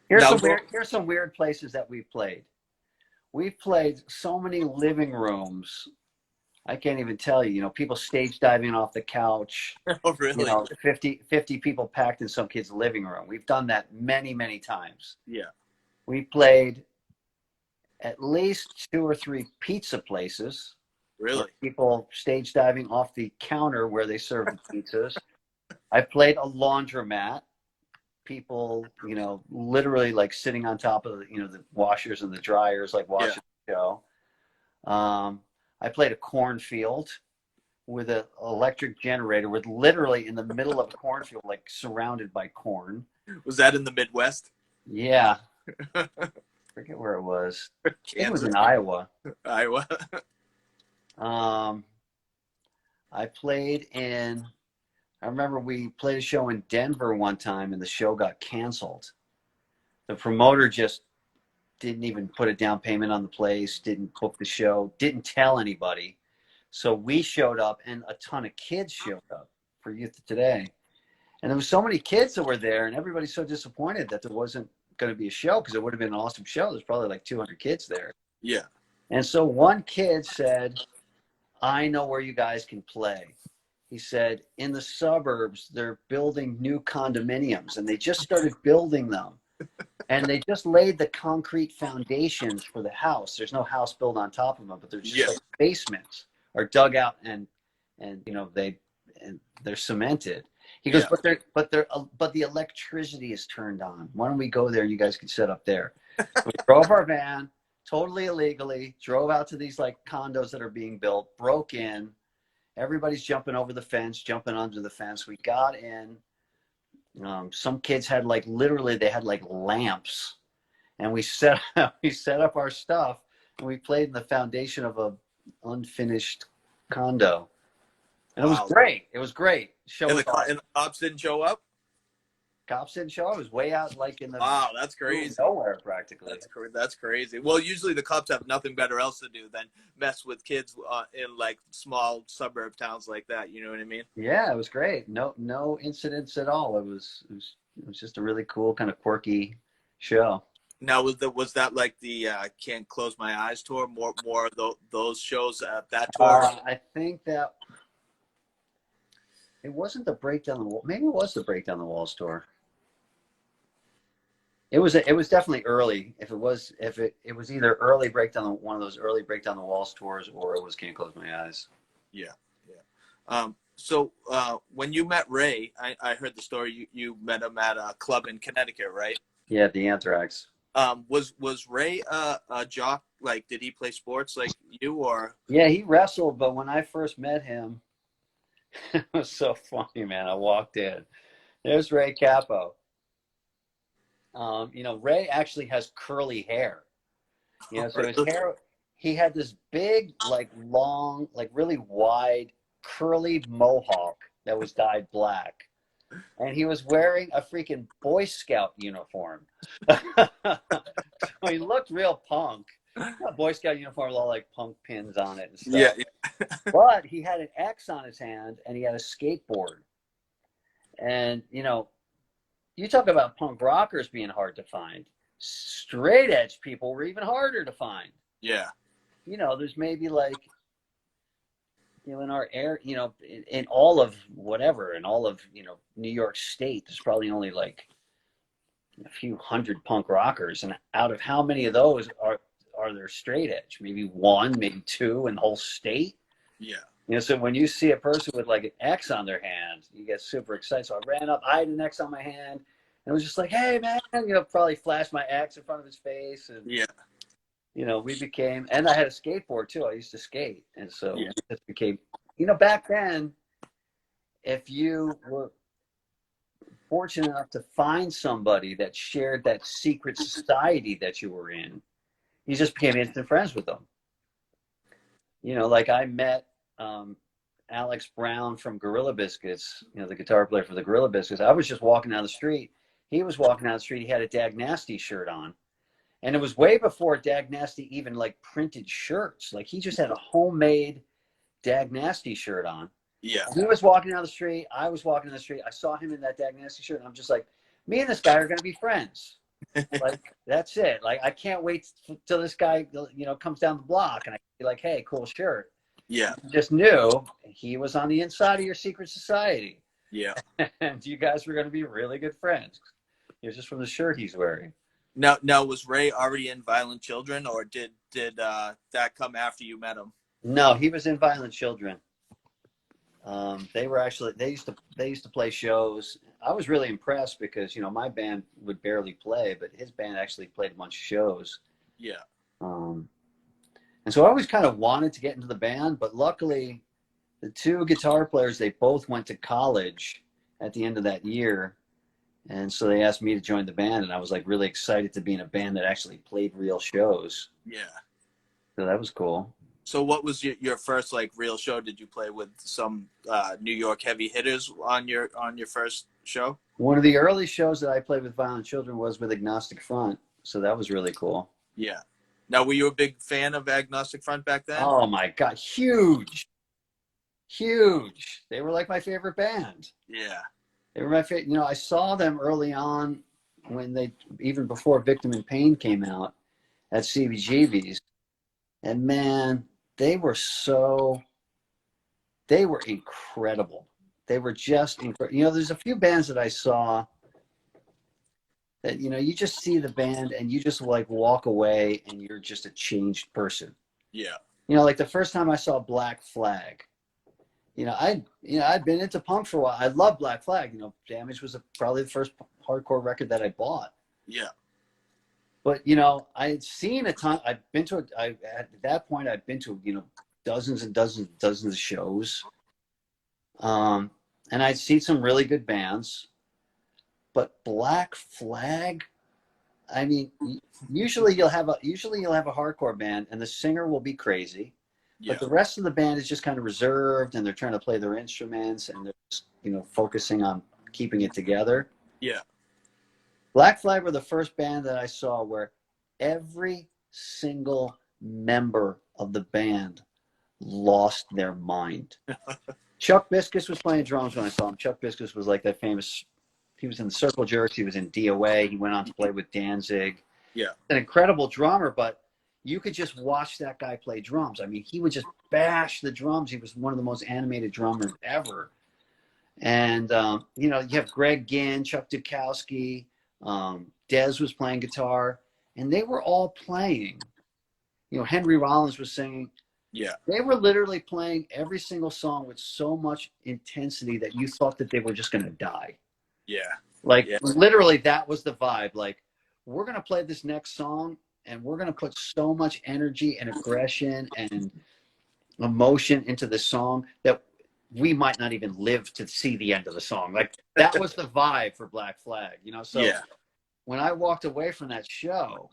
Here's Now some go. weird places that we've played. We've played so many living rooms. I can't even tell you, you know, people stage diving off the couch, Oh, you really? know, 50 people packed in some kid's living room. We've done that many, many times. Yeah. We played at least 2 or 3 pizza places where Really? people stage diving off the counter where they serve the pizzas. I played a laundromat. People, you know, literally like sitting on top of the, you know, the washers and the dryers, like Yeah. watching the show. I played a cornfield with an electric generator, with literally in the middle of a cornfield, like surrounded by corn. Was that in the Midwest? Yeah, forget where it was. I think it was Kansas, in Iowa. Iowa. Um, I played in. I remember we played a show in Denver one time, and the show got canceled. The promoter just didn't even put a down payment on the place, didn't book the show, didn't tell anybody. So we showed up, and a ton of kids showed up for Youth of Today. And there was so many kids that were there, and everybody's so disappointed that there wasn't going to be a show, because it would have been an awesome show. There's probably like 200 kids there. Yeah. And so one kid said, I know where you guys can play. He said, in the suburbs, they're building new condominiums, and they just started building them. And they just laid the concrete foundations for the house. There's no house built on top of them, but they're just like basements are dug out, and they're cemented. He goes, but the electricity is turned on. Why don't we go there? You guys can set up there. So we drove our van totally illegally, drove out to these like condos that are being built, broke in. Everybody's jumping over the fence, jumping under the fence. We got in. Some kids had they had lamps, and we set up our stuff, and we played in the foundation of a unfinished condo. And it was great. It was great. And the cops didn't show up? Cops didn't show up. It was way out in the that's crazy. Nowhere practically. That's crazy. Well, usually the cops have nothing better else to do than mess with kids in like small suburb towns like that. You know what I mean? Yeah, it was great. No incidents at all. It was just a really cool kind of quirky show. Now, was that like the Can't Close My Eyes tour? More of those shows at that tour? I think that it wasn't the Break Down the Wall. Maybe it was the Break Down the Walls tour. It was definitely early. It was either early one of those early Break Down the Walls tours, or it was Can't Close My Eyes. Yeah. So when you met Ray, I heard the story. You met him at a club in Connecticut, right? Yeah, the Anthrax. Was Ray a jock? Like, did he play sports like you, or? Yeah, he wrestled, but when I first met him, it was so funny, man. I walked in. There's Ray Capo. Ray actually has curly hair. So his hair, he had this big, long, really wide, curly mohawk that was dyed black. And he was wearing a freaking Boy Scout uniform. So he looked real punk. A Boy Scout uniform with all punk pins on it and stuff. Yeah. But he had an X on his hand, and he had a skateboard. And, you talk about punk rockers being hard to find. Straight edge people were even harder to find. Yeah. There's maybe in our in all of New York State, there's probably only a few hundred punk rockers. And out of how many of those are there straight edge? Maybe one, maybe two in the whole state. Yeah. So when you see a person with an X on their hand, you get super excited. So I ran up, I had an X on my hand, and it was just like, hey man, probably flashed my X in front of his face. And we became, and I had a skateboard too. I used to skate. And so we just became, back then, if you were fortunate enough to find somebody that shared that secret society that you were in, you just became instant friends with them. I met Alex Brown from Gorilla Biscuits, the guitar player for the Gorilla Biscuits. I was just walking down the street. He was walking down the street. He had a Dag Nasty shirt on. And it was way before Dag Nasty even printed shirts. He just had a homemade Dag Nasty shirt on. Yeah. And he was walking down the street. I was walking down the street. I saw him in that Dag Nasty shirt. And I'm just like, me and this guy are going to be friends. That's it. I can't wait till this guy, comes down the block and I can be like, hey, cool shirt. Yeah. I just knew he was on the inside of your secret society. Yeah. And you guys were going to be really good friends. Just from the shirt he's wearing. Now, was Ray already in Violent Children, or did that come after you met him? No, he was in Violent Children. They used to play shows. I was really impressed because my band would barely play, but his band actually played a bunch of shows. Yeah. And so I always kind of wanted to get into the band, but luckily the two guitar players, they both went to college at the end of that year. And so they asked me to join the band, and I was really excited to be in a band that actually played real shows. Yeah. So that was cool. So what was your first real show? Did you play with some New York heavy hitters on your first show? One of the early shows that I played with Violent Children was with Agnostic Front. So that was really cool. Yeah. Now, were you a big fan of Agnostic Front back then? Oh my God. Huge. Huge. They were like my favorite band. Yeah. They were my favorite. You know, I saw them early on when they, even before Victim in Pain came out at CBGB's. And man, they were so, they were incredible. They were just incredible. You know, there's a few bands that I saw that, you know, you just see the band and you just like walk away and you're just a changed person. Yeah. You know, like the first time I saw Black Flag, I'd been into punk for a while. I love Black Flag. You know, Damage was probably the first hardcore record that I bought. Yeah. But you know, I had seen a ton. I'd been to it. At that point, I'd been to, you know, dozens and dozens and dozens of shows. And I'd seen some really good bands. But Black Flag, I mean, usually you'll have a hardcore band, and the singer will be crazy. Yeah. But the rest of the band is just kind of reserved, and they're trying to play their instruments, and they're just, you know, focusing on keeping it together. Yeah. Black Flag were the first band that I saw where every single member of the band lost their mind. Chuck Biscuits was playing drums when I saw him. Chuck Biscuits was like that famous, he was in the Circle Jerks, he was in DOA, he went on to play with Danzig. Yeah. An incredible drummer, but you could just watch that guy play drums. I mean, he would just bash the drums. He was one of the most animated drummers ever. And, you know, you have Greg Ginn, Chuck Dukowski, Dez was playing guitar, and they were all playing. You know, Henry Rollins was singing. Yeah. They were literally playing every single song with so much intensity that you thought that they were just going to die. Yeah. Like, yeah. literally, that was the vibe. Like, we're going to play this next song, and we're going to put so much energy and aggression and emotion into the song that we might not even live to see the end of the song. Like, that was the vibe for Black Flag, you know? So Yeah. when I walked away from that show,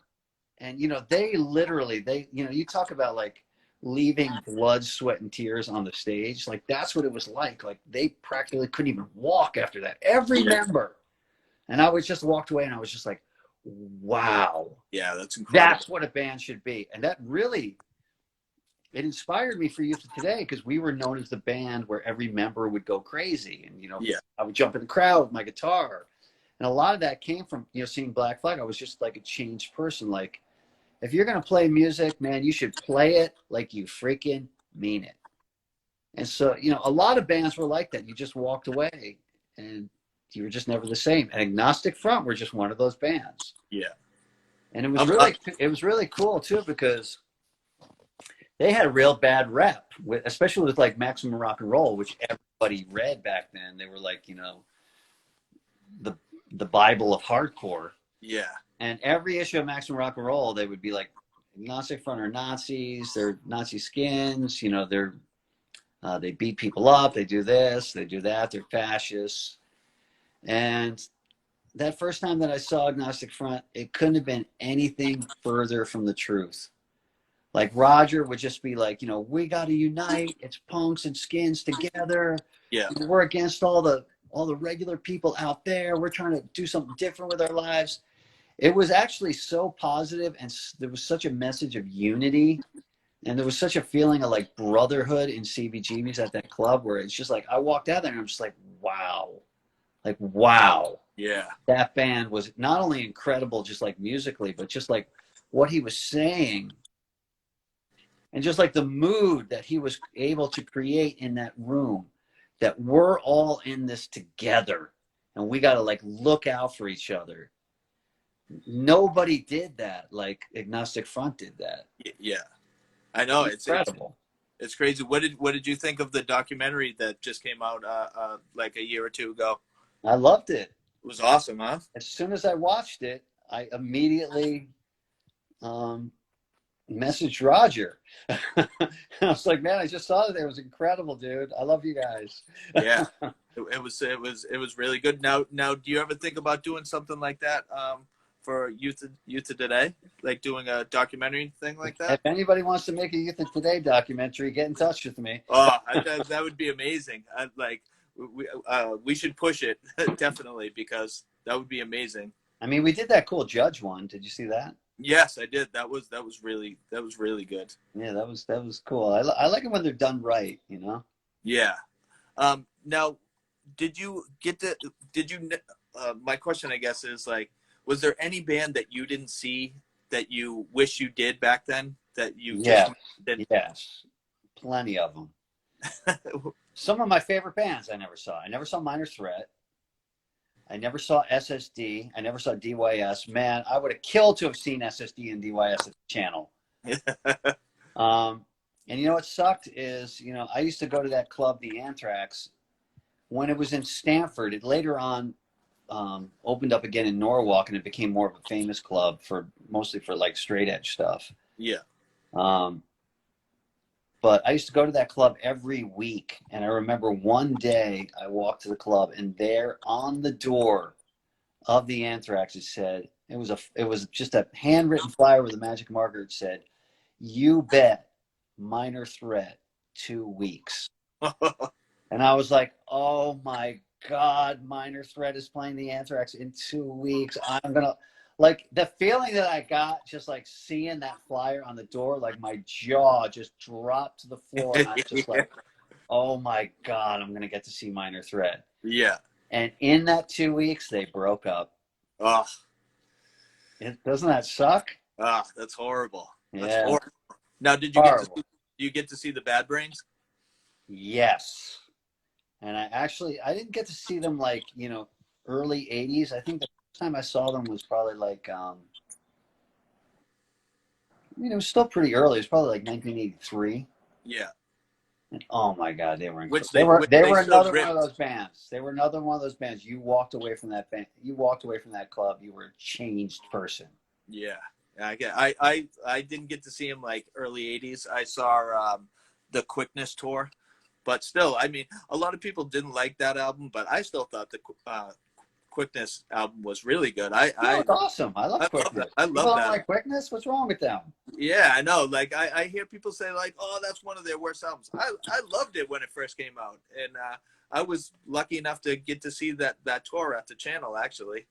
and, you know, they literally, you know, you talk about like leaving blood, sweat, and tears on the stage. Like, that's what it was like. Like, they practically couldn't even walk after that. Every member. And I was just walked away and I was just like, wow. Yeah, that's incredible. That's what a band should be. And that really, it inspired me for Youth of Today, because we were known as the band where every member would go crazy. And, you know, I would jump in the crowd with my guitar. And a lot of that came from, you know, seeing Black Flag. I was just like a changed person. Like, if you're going to play music, man, you should play it like you freaking mean it. And so, you know, a lot of bands were like that. You just walked away and you were just never the same. And Agnostic Front were just one of those bands. Yeah. And it was really cool too, because they had a real bad rep, especially with like Maximum Rock and Roll, which everybody read back then. They were like, you know, the Bible of hardcore. Yeah. And every issue of Maximum Rock and Roll, they would be like, Agnostic Front are Nazis, they're Nazi skins, you know, they beat people up, they do this, they do that, they're fascists. And that first time that I saw Agnostic Front, it couldn't have been anything further from the truth. Like, Roger would just be like, you know, we got to unite. It's punks and skins together. Yeah. We're against all the regular people out there. We're trying to do something different with our lives. It was actually so positive, and there was such a message of unity, and there was such a feeling of like brotherhood in CBGB's at that club, where it's just like, I walked out there and I'm just like, wow. Like, wow. Yeah. That band was not only incredible, just like musically, but just like what he was saying. And just like the mood that he was able to create in that room, that we're all in this together and we got to like look out for each other. Nobody did that like Agnostic Front did that. Yeah. I know. It's incredible. It's crazy. What did you think of the documentary that just came out like a year or two ago? I loved it. It was awesome, huh? As soon as I watched it, I immediately messaged Roger. I was like, man, I just saw it. It was incredible, dude. I love you guys. Yeah. It was really good. Now, do you ever think about doing something like that for Youth of Today, like doing a documentary thing like that? If anybody wants to make a Youth of Today documentary, get in touch with me. Oh, that would be amazing. We should push it definitely, because that would be amazing. I mean, we did that cool Judge one. Did you see that? Yes, I did. That was really good. Yeah, that was cool. I like it when they're done right, you know. Yeah. Now, did you get to? Did you? My question, I guess, is like, was there any band that you didn't see that you wish you did back then that you just Yes, didn't? yes, plenty of them. Some of my favorite bands I never saw. I never saw Minor Threat. I never saw SSD. I never saw DYS. Man, I would have killed to have seen SSD and DYS at the channel. Um, and you know what sucked is, I used to go to that club, the Anthrax, when it was in Stanford. It later on opened up again in Norwalk, and it became more of a famous club mostly for like straight edge stuff. Yeah. Um, but I used to go to that club every week, and I remember one day I walked to the club, and there on the door of the Anthrax, it was just a handwritten flyer with a magic marker. It said, "You bet, Minor Threat, 2 weeks." And I was like, "Oh my God, Minor Threat is playing the Anthrax in 2 weeks. I'm gonna." Like the feeling that I got just like seeing that flyer on the door, like my jaw just dropped to the floor, and I was just like, "Oh my God, I'm gonna get to see Minor Threat." Yeah. And in that 2 weeks, they broke up. Oh, Doesn't that suck? that's horrible. That's Yeah, horrible. Now, did you get to horrible. see, you get to see the Bad Brains? Yes. And I didn't get to see them like, early 80s. I think the first time I saw them was probably like, it was still pretty early. It was probably like 1983. Yeah. And oh my God, they were incredible. Which They they were which they they were still another one of ripped. those bands. They were another one of those bands. You walked away from that band. You walked away from that club. You were a changed person. Yeah. I didn't get to see him like early '80s. I saw the Quickness tour, but still, I mean, a lot of people didn't like that album, but I still thought the Quickness album was really good. No, it's awesome. I love I love that. Quickness. I People love don't that. like Quickness. What's wrong with them? Yeah, I know. Like I hear people say like, "Oh, that's one of their worst albums." I loved it when it first came out, and I was lucky enough to get to see that tour at the channel actually.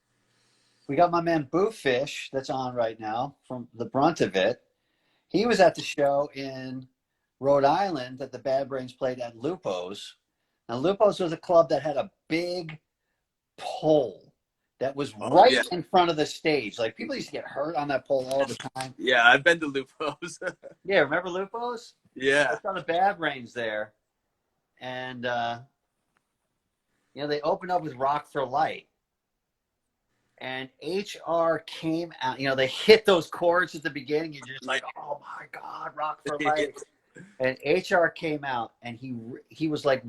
We got my man Boofish that's on right now from the brunt of it. He was at the show in Rhode Island that the Bad Brains played at Lupo's. Now, Lupo's was a club that had a big pole that was Oh yeah, right in front of the stage. Like people used to get hurt on that pole all the time. yeah. I've been to Lupo's. Yeah, remember Lupo's? I Yeah. saw the Bad Brains there, and they opened up with Rock for Light. And HR came out. They hit those chords at the beginning. You're just like, oh my God, Rock for Light. And HR came out, and he was like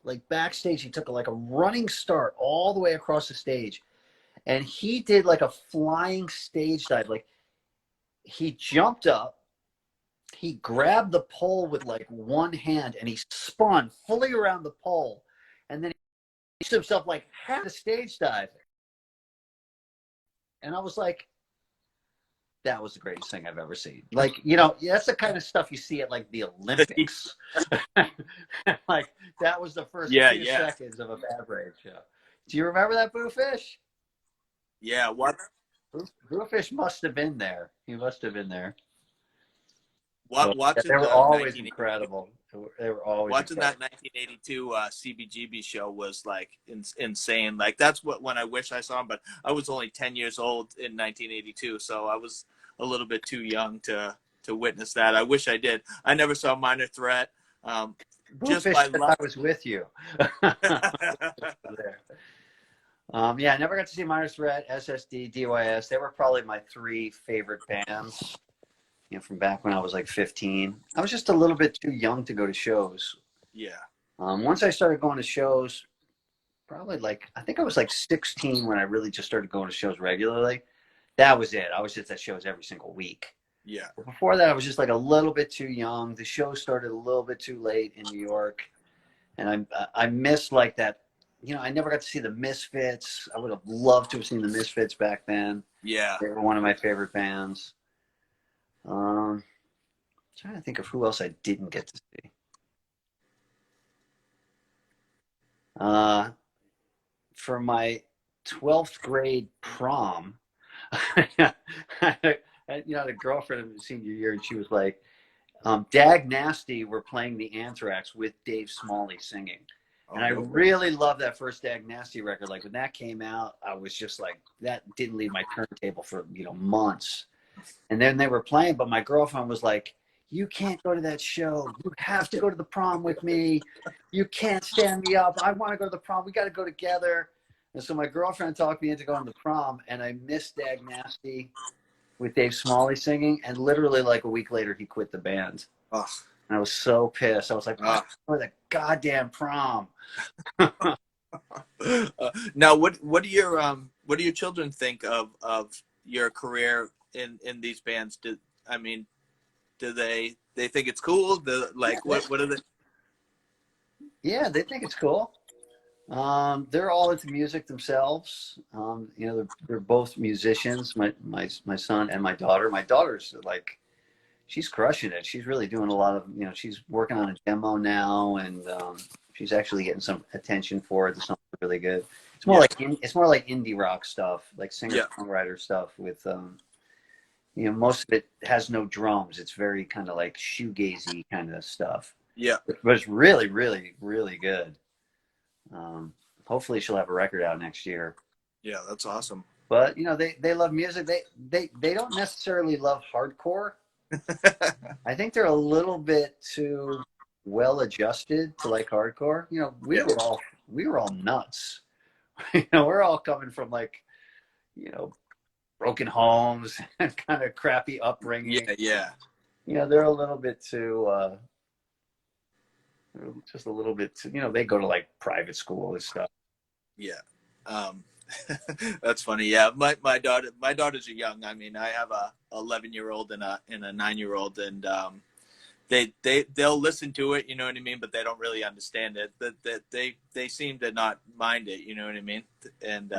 like backstage. He took like a running start all the way across the stage, and he did like a flying stage dive. Like he jumped up, he grabbed the pole with like one hand, and he spun fully around the pole, and then he pushed himself like half a stage dive. And I was like, that was the greatest thing I've ever seen. Like, that's the kind of stuff you see at like the Olympics. Like that was the first Yeah, 2 seconds of a Bad Brains show. Do you remember that Boofish? yeah. What Boofish must have been there. He must have been there. But yeah, they watching were the always 19 incredible. They were always watching incredible. that 1982 CBGB show was like insane. Like that's when I wish I saw him, but I was only 10 years old in 1982, so I was a little bit too young to witness that. I wish I did. I never saw Minor Threat. Just Boofish by said luck. I was with you. There. Yeah, I never got to see Minor Threat, SSD, DYS. They were probably my three favorite bands. From back when I was like 15. I was just a little bit too young to go to shows. Yeah. Once I started going to shows, probably like, I think I was like 16 when I really just started going to shows regularly. That was it. I was just at shows every single week. Yeah. But before that, I was just like a little bit too young. The show started a little bit too late in New York. And I missed like that. I never got to see the Misfits. I would have loved to have seen the Misfits back then. Yeah. They were one of my favorite bands. Trying to think of who else I didn't get to see. For my 12th grade prom, I had a girlfriend in senior year, and she was like, Dag Nasty were playing the Anthrax with Dave Smalley singing. And I really love that first Dag Nasty record. Like when that came out, I was just like, that didn't leave my turntable for, months. And then they were playing, but my girlfriend was like, you can't go to that show. You have to go to the prom with me. You can't stand me up. I want to go to the prom. We got to go together. And so my girlfriend talked me into going to the prom, and I missed Dag Nasty with Dave Smalley singing. And literally like a week later, he quit the band. Oh. And I was so pissed. I was like, for the goddamn prom. Now, what do your children think of your career in these bands? Do they think it's cool? What are they? Yeah, they think it's cool. They're all into music themselves. They're both musicians. My son and my daughter. My daughter's like, she's crushing it. She's really doing a lot of, she's working on a demo now, and she's actually getting some attention for it. The songs are really good. It's more like indie rock stuff, like singer-songwriter stuff with, most of it has no drums. It's very kind of like shoegazy kind of stuff. Yeah. But it's really, really, really good. Hopefully she'll have a record out next year. Yeah, that's awesome. But, they love music. They don't necessarily love hardcore. I think they're a little bit too well adjusted to like hardcore. We were all nuts. We're all coming from like, broken homes and kind of crappy upbringing. Yeah. They're a little bit too just a little bit too, they go to like private school and stuff. Yeah. That's funny. Yeah. My daughters are young. I mean, I have a 11-year-old and a 9-year-old, and they'll listen to it, you know what I mean, but they don't really understand it. That they seem to not mind it, you know what I mean? And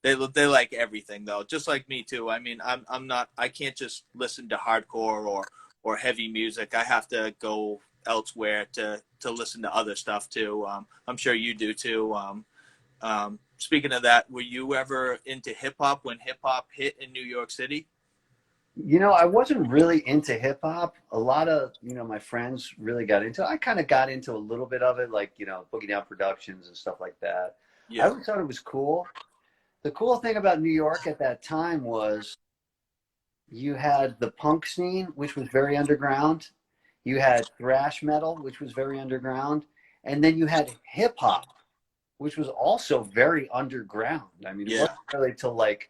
they like everything though, just like me too. I mean, I can't just listen to hardcore or heavy music. I have to go elsewhere to listen to other stuff too. I'm sure you do too. Speaking of that, were you ever into hip hop when hip hop hit in New York City? I wasn't really into hip hop. A lot of, my friends really got into it. I kind of got into a little bit of it, like, Boogie Down Productions and stuff like that. Yeah. I always thought it was cool. The cool thing about New York at that time was you had the punk scene, which was very underground. You had thrash metal, which was very underground. And then you had hip hop, which was also very underground. I mean, it wasn't really till like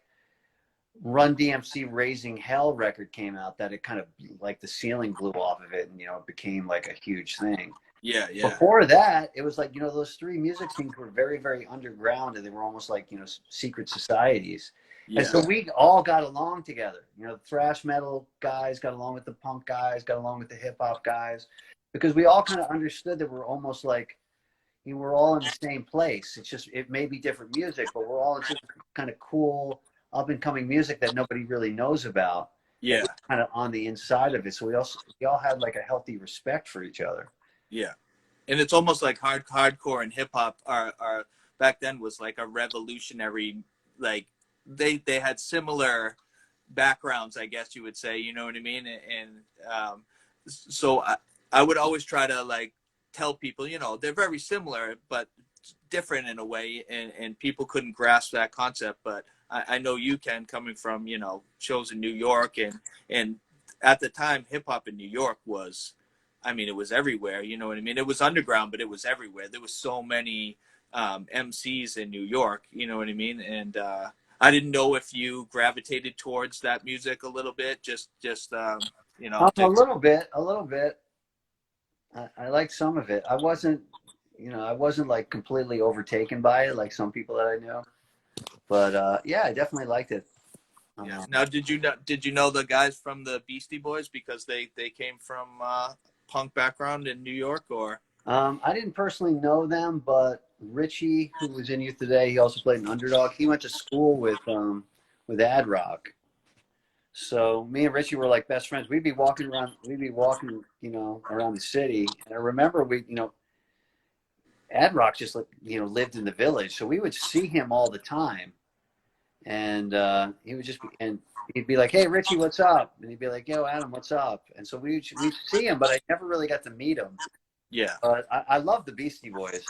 Run DMC Raising Hell record came out that it kind of like the ceiling blew off of it, and it became like a huge thing. Yeah. Before that, it was like, those three music scenes were very, very underground, and they were almost like, secret societies. Yeah. And so we all got along together. The thrash metal guys got along with the punk guys, got along with the hip hop guys, because we all kind of understood that we're almost like, we're all in the same place. It's just, it may be different music, but we're all just kind of cool, up and coming music that nobody really knows about. Yeah. Kind of on the inside of it. So we all had like a healthy respect for each other. Yeah. And it's almost like hardcore and hip hop are back then was like a revolutionary, like they had similar backgrounds, I guess you would say, you know what I mean? And so I would always try to like tell people, they're very similar, but different in a way. And people couldn't grasp that concept, but I know you can, coming from, shows in New York, and at the time, hip hop in New York was, it was everywhere. You know what I mean? It was underground, but it was everywhere. There was so many MCs in New York. You know what I mean? And I didn't know if you gravitated towards that music a little bit. Just a little bit. I liked some of it. I wasn't like completely overtaken by it, like some people that I knew. But I definitely liked it. Yeah. Now, did you know the guys from the Beastie Boys because they came from punk background in New York, or? I didn't personally know them, but Richie, who was in Youth Today, he also played an Underdog. He went to school with Ad Rock. So me and Richie were like best friends. We'd be walking around the city. And I remember Ad Rock just lived in the Village, so we would see him all the time, and he would just be, and he'd be like, "Hey, Richie, what's up?" And he'd be like, "Yo, Adam, what's up?" And so we'd see him, but I never really got to meet him. Yeah. But I love the Beastie Boys.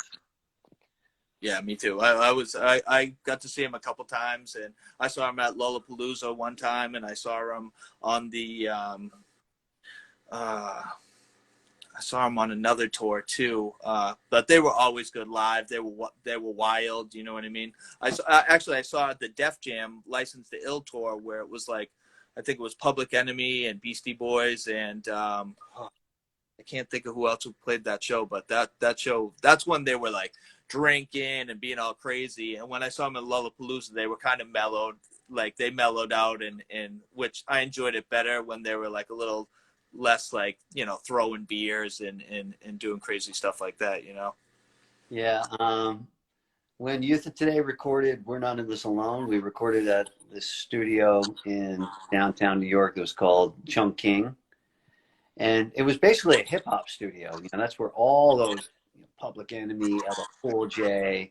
Yeah, me too. I got to see him a couple times, and I saw him at Lollapalooza one time, and I saw him on the uh, I saw him on another tour too. But they were always good live. They were wild. You know what I mean? I saw the Def Jam License to Ill tour where it was like, I think it was Public Enemy and Beastie Boys and I can't think of who else who played that show. But that show, that's when they were like drinking and being all crazy. And when I saw them at Lollapalooza, they were kind of mellowed. Like they mellowed out, and which I enjoyed it better when they were like a little less like, you know, throwing beers and doing crazy stuff like that, you know. Yeah. When Youth of Today recorded "We're Not in This Alone," we recorded at this studio in downtown New York that was called Chunk King, and it was basically a hip hop studio. You know, that's where all those Public Enemy, LL Cool J,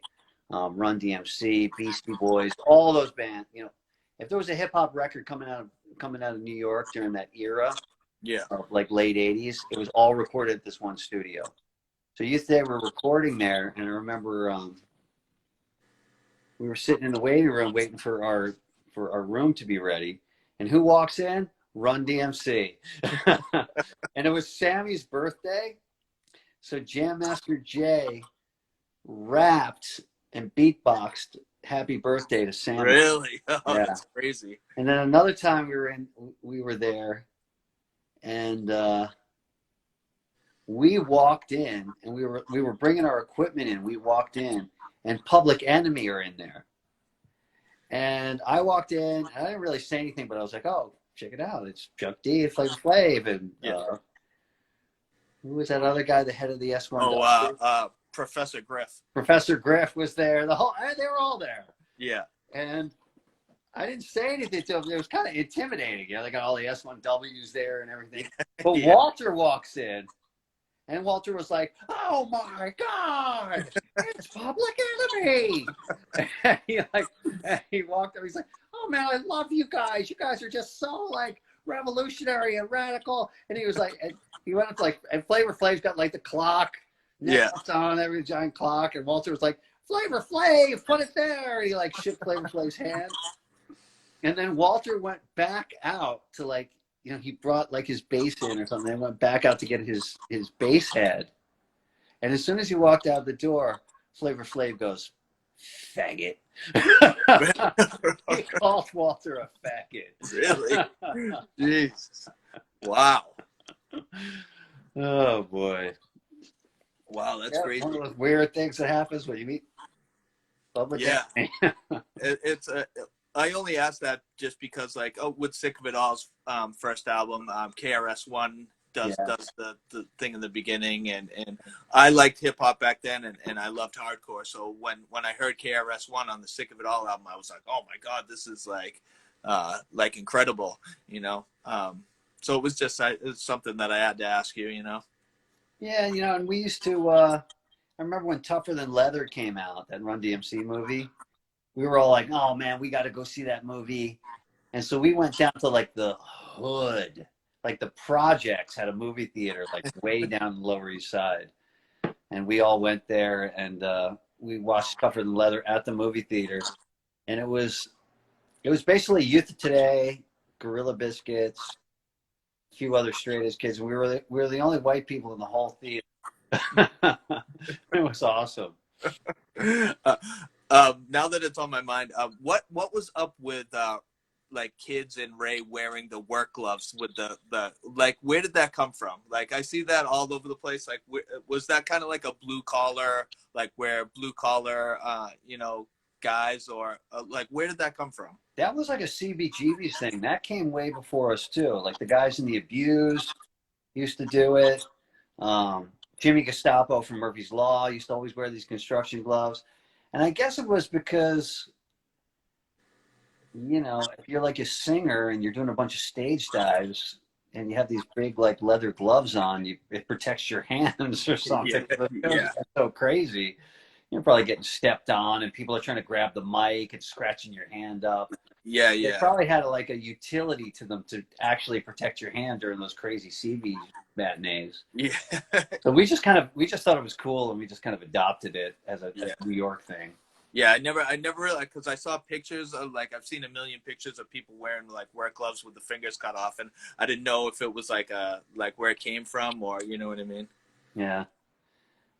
Run DMC, Beastie Boys, all those bands. You know, if there was a hip hop record coming out of New York during that era, Yeah. of like late '80s, it was all recorded at this one studio. So Youth Day were recording there, and I remember we were sitting in the waiting room waiting for our room to be ready, and who walks in? Run DMC. And it was Sammy's birthday, so Jam Master Jay rapped and beatboxed "Happy Birthday" to Sammy. Really? Oh, Yeah. that's crazy. And then another time we were there, and we walked in, and we were bringing our equipment in. We walked in, and Public Enemy are in there. And I walked in, and I didn't really say anything, but I was like, "Oh, check it out! It's Chuck D, Flavor Flav, and who was that other guy, the head of the S1? Professor Griff. Professor Griff was there. They were all there. Yeah. And I didn't say anything to him. It was kind of intimidating. You know, they got all the S1Ws there and everything. But Yeah. Walter walks in, and Walter was like, "Oh my God, it's Public Enemy!" And he walked up. He's like, "Oh man, I love you guys. You guys are just so like revolutionary and radical." And he was like, and he went up to and Flavor Flav's got like the clock, on every giant clock, and Walter was like, "Flavor Flav, put it there." And he like shook Flavor Flav's hand, and then Walter went back out to he brought like his bass in or something, and went back out to get his bass head. And as soon as he walked out the door, Flavor Flav goes, "Faggot." He called Walter a faggot. Really? Jesus. Wow. Oh boy. Wow, that's crazy. One of those weird things that happens when you meet Public Enemy. I only asked that just because, like, with Sick of It All's first album, KRS-One does the thing in the beginning, and I liked hip hop back then, and I loved hardcore. So when I heard KRS-One on the Sick of It All album, I was like, oh my God, this is like incredible, you know. So it was just it's something that I had to ask you, you know. Yeah, you know, and we used to. I remember when Tougher Than Leather came out, that Run DMC movie. We were all like, "Oh man, we got to go see that movie." And so we went down to like the hood, like the projects had a movie theater like way down the Lower East Side, and we all went there, and we watched Tougher Than Leather at the movie theater, and it was basically Youth of Today, Gorilla Biscuits, a few other straight edge kids, and we were the only white people in the whole theater. It was awesome. Now that it's on my mind, what was up with like kids in Ray wearing the work gloves with the like, where did that come from? Like, I see that all over the place. Like, was that kind of like a blue collar, like where blue collar, you know, guys, or like, where did that come from? That was like a CBGB's thing. That came way before us too. Like the guys in The Abused used to do it. Jimmy Gestapo from Murphy's Law used to always wear these construction gloves. And I guess it was because, you know, if you're like a singer and you're doing a bunch of stage dives and you have these big like leather gloves on, it protects your hands or something. Yeah. That's so crazy. You're probably getting stepped on and people are trying to grab the mic and scratching your hand up. Yeah, They yeah, probably had like a utility to them to actually protect your hand during those crazy CV matinees. yeah, So we just thought it was cool, and we just kind of adopted it as a yeah. New York thing. Yeah, I never realized, because I saw pictures of, like, I've seen a million pictures of people wearing like work gloves with the fingers cut off, and I didn't know if it was like where it came from, or you know what I mean. Yeah,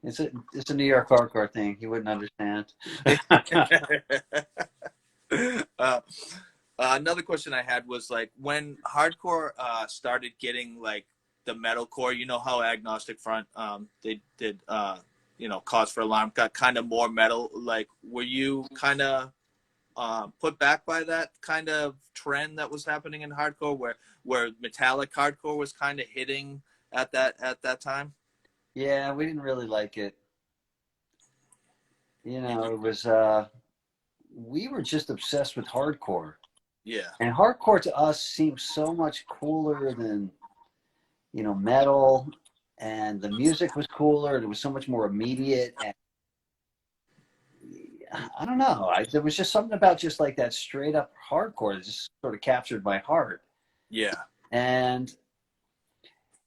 it's a New York hardcore thing. You wouldn't understand. uh, another question I had was, like, when hardcore started getting like the metalcore. You know how Agnostic Front they did Cause for Alarm got kind of more metal. Like, were you kind of put back by that kind of trend that was happening in hardcore, where metallic hardcore was kind of hitting at that time? Yeah, we didn't really like it. Yeah, It was we were just obsessed with hardcore. yeah, And hardcore to us seemed so much cooler than, metal, and the music was cooler and it was so much more immediate. And I don't know. There was just something about just like that straight up hardcore that just sort of captured my heart. yeah, And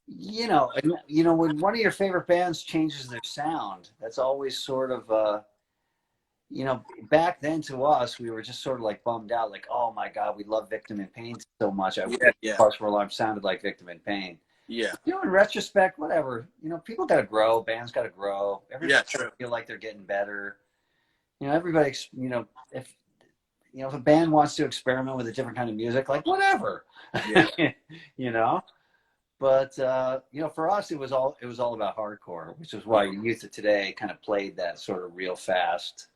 when one of your favorite bands changes their sound, that's always sort of back then to us, we were just sort of like bummed out, like, oh my God, we love Victim in Pain so much. I wish yeah, yeah, Cause for Alarm sounded like Victim in Pain. yeah, In retrospect, whatever. People got to grow. Bands got to grow. yeah. Everybody got to True. feel like they're getting better. Everybody. If if a band wants to experiment with a different kind of music, like whatever. Yeah, you know. But for us, it was all about hardcore, which is why youth of today kind of played that sort of real fast,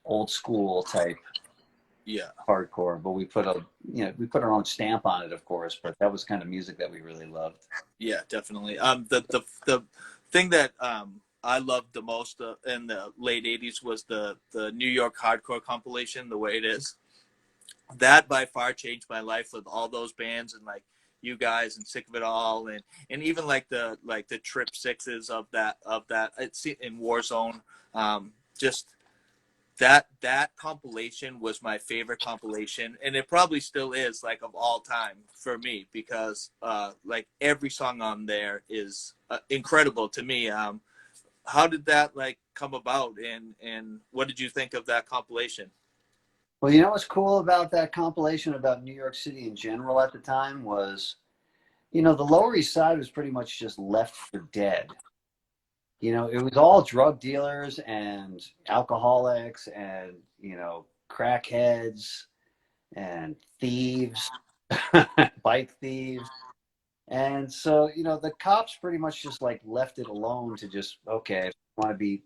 old school type yeah, hardcore. But we put our own stamp on it, of course. But that was kind of music that we really loved. yeah. Definitely. The thing that I loved the most in the late '80s was the New York hardcore compilation, The Way It Is. That by far changed my life, with all those bands, and like you guys and Sick of It All, and even like the Trip Sixes of that it's in Warzone. Just that compilation was my favorite compilation, and it probably still is, like, of all time for me, because like every song on there is incredible to me. How did that like come about, and what did you think of that compilation? Well, what's cool about that compilation about New York City in general at the time was, the Lower East Side was pretty much just left for dead. It was all drug dealers and alcoholics and, crackheads and thieves, bike thieves. And so, the cops pretty much just like left it alone to just, okay, if you want to be,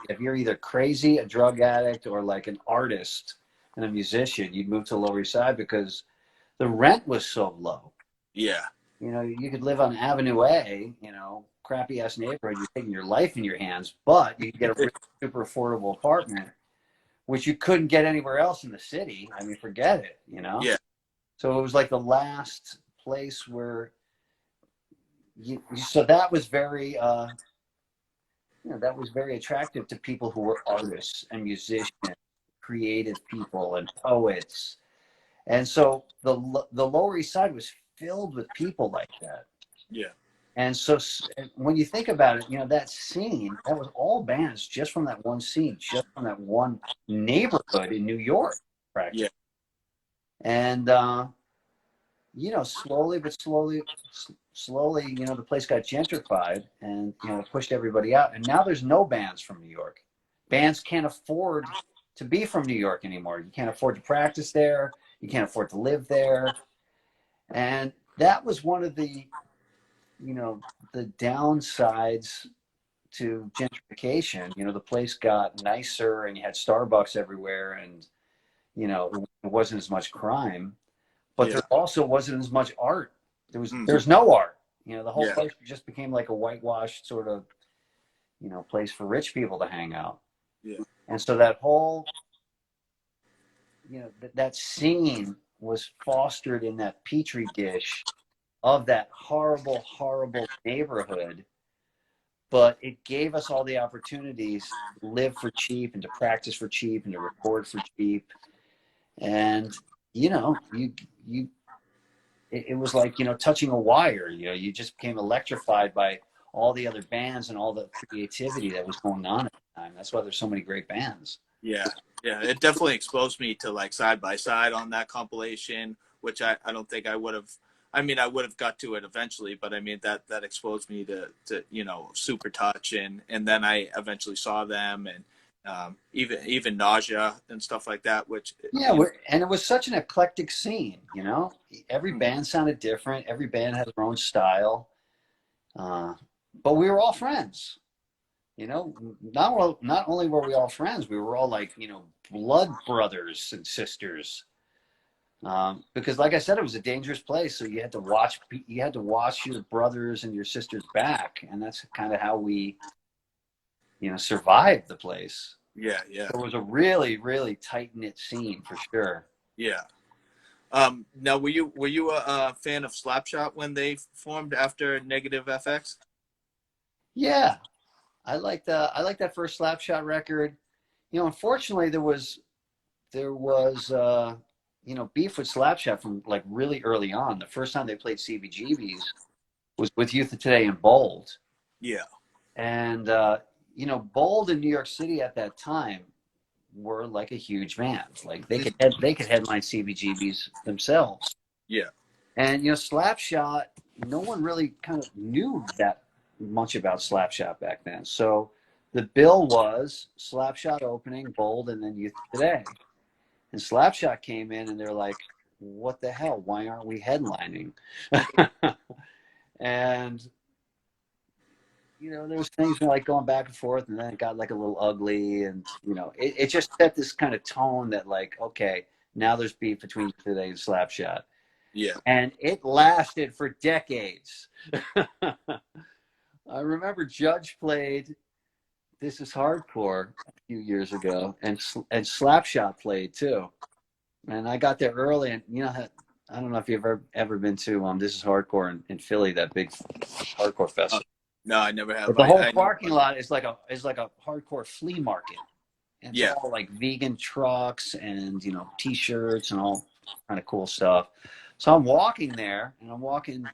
if you're either crazy, a drug addict, or like an artist and a musician, you'd move to the Lower East Side because the rent was so low. Yeah, You could live on Avenue A, crappy ass neighborhood. You're taking your life in your hands, but you could get a really super affordable apartment, which you couldn't get anywhere else in the city. I mean, forget it. yeah, So it was like the last place where so that was very, that was very attractive to people who were artists and musicians, creative people and poets. And so the Lower East Side was filled with people like that. yeah, And so when you think about it, that scene, that was all bands just from that one scene, just from that one neighborhood in New York, yeah, practically. And, slowly but slowly, the place got gentrified and, pushed everybody out. And now there's no bands from New York. Bands can't afford to be from New York anymore. You can't afford to practice there. You can't afford to live there. And that was one of the downsides to gentrification. The place got nicer and you had Starbucks everywhere, and it wasn't as much crime, but yeah, there also wasn't as much art. mm, There's no art. The whole yeah, place just became like a whitewashed sort of place for rich people to hang out. yeah, And so that whole that scene was fostered in that petri dish of that horrible, horrible neighborhood, but it gave us all the opportunities to live for cheap and to practice for cheap and to record for cheap. And you it was like, touching a wire. You just became electrified by all the other bands and all the creativity that was going on at the time. That's why there's so many great bands. Yeah, yeah, it definitely exposed me to like side by side on that compilation, which I don't think I would have. I mean, I would have got to it eventually, but I mean that exposed me to Super Touch, and then I eventually saw them, and even Nausea and stuff like that, which Yeah, and it was such an eclectic scene. Every band sounded different. Every band had their own style, uh, but we were all friends. Not only were we all friends, we were all like blood brothers and sisters. Because, like I said, it was a dangerous place, so you had to watch your brothers and your sisters back, and that's kind of how we survived the place. yeah, yeah, So it was a really, really tight knit scene for sure. yeah. Now, were you a fan of Slapshot when they formed after Negative FX? Yeah, I like that first Slapshot record. Unfortunately, there was beef with Slapshot from like really early on. The first time they played CBGBs was with Youth of Today and Bold. Yeah, And Bold in New York City at that time were like a huge band. Like they could headline CBGBs themselves. yeah, And Slapshot, no one really kind of knew that much about Slapshot back then. So the bill was Slapshot opening, Bold, and then Youth Today. And Slapshot came in and they're like, "What the hell? Why aren't we headlining?" And there was things like going back and forth, and then it got like a little ugly, and it just set this kind of tone that like, okay, now there's beef between Today and Slapshot, yeah. and it lasted for decades. I remember Judge played "This Is Hardcore" a few years ago, and Slapshot played too, and I got there early, and I don't know if you've ever been to "This Is Hardcore" in Philly, that big hardcore festival. No, I never have. But the whole I know. parking lot is like a hardcore flea market. And it's Yeah, all like vegan trucks and t-shirts and all kind of cool stuff. So I'm walking there and I'm walking,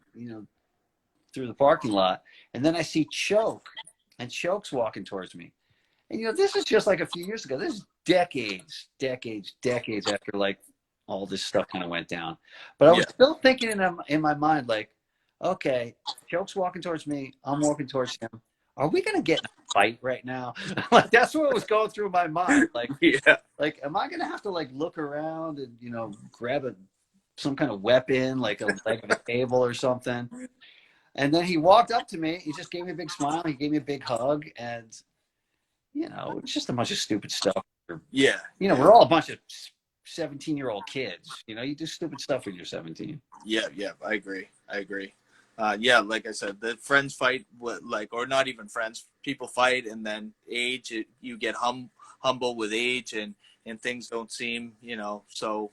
through the parking lot, and then I see Choke, and Choke's walking towards me. And this is just like a few years ago. This is decades after like all this stuff kind of went down. But I was yeah, still thinking in my mind, like, okay, Choke's walking towards me. I'm walking towards him. Are we gonna get in a fight right now? Like that's what was going through my mind. Like, yeah, am I gonna have to like look around and grab some kind of weapon, like a leg of a table or something? And then he walked up to me. He just gave me a big smile. He gave me a big hug, and it's just a bunch of stupid stuff. yeah, yeah, We're all a bunch of 17-year-old kids. You do stupid stuff when you're 17. yeah, yeah. I agree. I agree. Yeah, like I said, the friends fight, or not even friends. People fight, and then you get humble with age, and things don't seem, so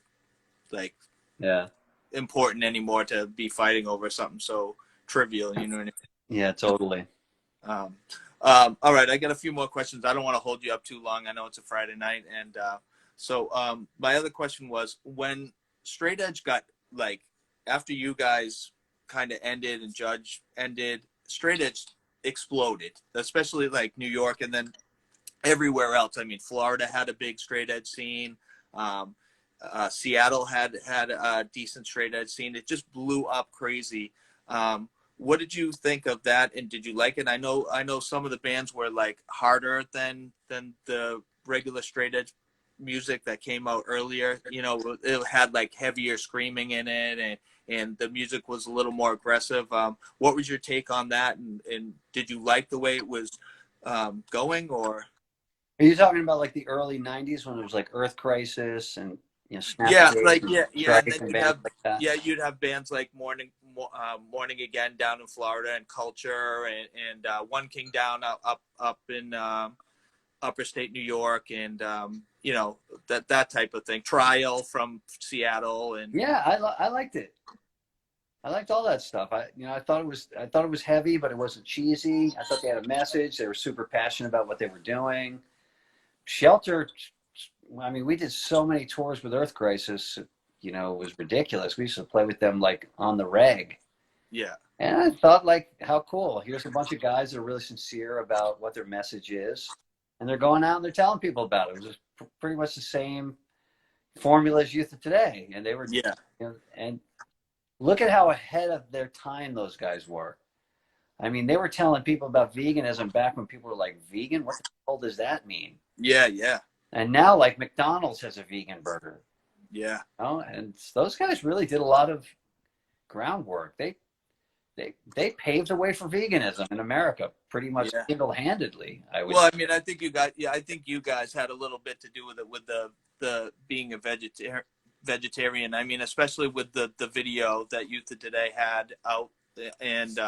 like Yeah. important anymore to be fighting over something so trivial. You know what I mean? Yeah, totally. Um, all right, I got a few more questions. I don't want to hold you up too long. I know it's a Friday night, and so my other question was when Straight Edge got like after you guys kind of ended and Judge ended, Straight Edge exploded, especially like New York, and then everywhere else. I mean, Florida had a big straight edge scene. Um, Seattle had a decent straight edge scene. It just blew up crazy. What did you think of that, and did you like it? I know some of the bands were like harder than the regular straight edge music that came out earlier. It had like heavier screaming in it, and the music was a little more aggressive. What was your take on that, and did you like the way it was going, or? Are you talking about like the early '90s when it was like Earth Crisis and Yeah, Snapcase like and yeah, and Strike then and bands like that? you'd have bands like Morning Again down in Florida, and Culture, and One King Down up in upper state New York, and that type of thing. Trial from Seattle, and Yeah, I liked it. I liked all that stuff. I thought it was heavy, but it wasn't cheesy. I thought they had a message. They were super passionate about what they were doing. Shelter, I mean, we did so many tours with Earth Crisis, you know, it was ridiculous. We used to play with them like on the reg. Yeah. And I thought, like, how cool. Here's a bunch of guys that are really sincere about what their message is. And they're going out and they're telling people about it. It was just pretty much the same formula as Youth of Today. And they were, Yeah. you know, and look at how ahead of their time those guys were. I mean, they were telling people about veganism back when people were like, vegan? What the hell does that mean? Yeah. Yeah. And now, like, McDonald's has a vegan burger. Yeah. You know? And those guys really did a lot of groundwork. They paved the way for veganism in America pretty much Yeah. single-handedly, I would Well, say. I mean, I think you guys had a little bit to do with it, with the being a vegetarian. I mean, especially with the video that Youth of Today had out, and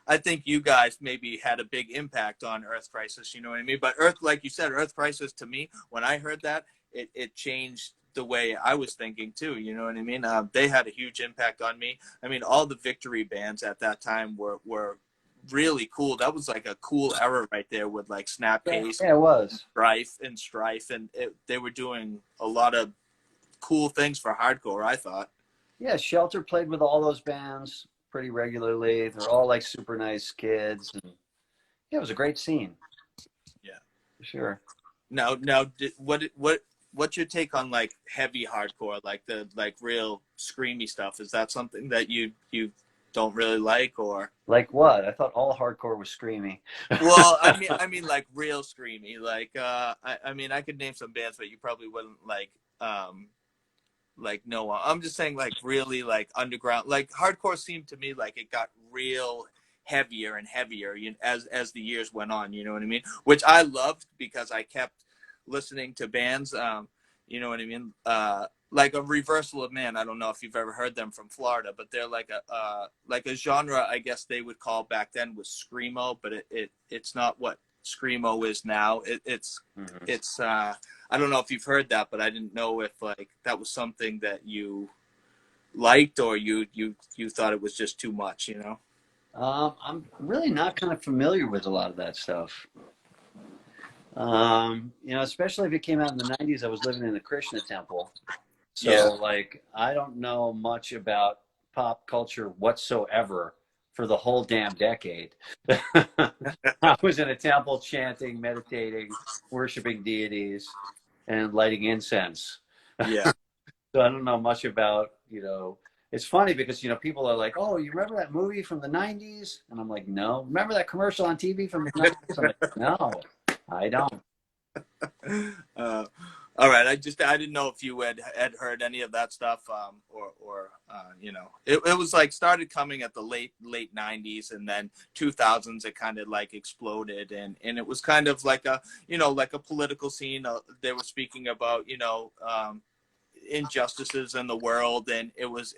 I think you guys maybe had a big impact on Earth Crisis. You know what I mean? But Earth, like you said, Earth Crisis to me, when I heard that, it changed the way I was thinking too. You know what I mean? They had a huge impact on me. I mean, all the victory bands at that time were really cool. That was like a cool era right there with like Yeah, Snapcase, yeah, it was. Strife, and they were doing a lot of cool things for hardcore, I thought. Yeah, Shelter played with all those bands pretty regularly. They're all like super nice kids. And yeah, it was a great scene. Yeah. For sure. Now, what's your take on like heavy hardcore, like the like real screamy stuff? Is that something that you don't really like, or? Like what? I thought all hardcore was screamy. Well, I mean like real screamy. Like I mean I could name some bands, but you probably wouldn't like no. I'm just saying like really like underground. Like hardcore seemed to me like it got real heavier and heavier, as the years went on. You know what I mean? Which I loved because I kept listening to bands. You know what I mean? Like a Reversal of Man. I don't know if you've ever heard them from Florida, but they're like a genre I guess they would call back then was screamo, but it's not what screamo is now. It's I don't know if you've heard that, but I didn't know if like that was something that you liked or you thought it was just too much, you know? I'm really not kind of familiar with a lot of that stuff. You know, especially if it came out in the 90s, I was living in the Krishna temple. So, Yeah. like, I don't know much about pop culture whatsoever for the whole damn decade. I was in a temple chanting, meditating, worshiping deities, and lighting incense. Yeah. So I don't know much about, you know, it's funny because, you know, people are like, oh, you remember that movie from the 90s? And I'm like, no. Remember that commercial on TV from the 90s? I'm like, no, I don't. uh, all right. I didn't know if you had heard any of that stuff, or you know, it was like started coming at the late 90s, and then 2000s it kind of like exploded, and it was kind of like a, you know, like a political scene. They were speaking about, you know, injustices in the world, and it was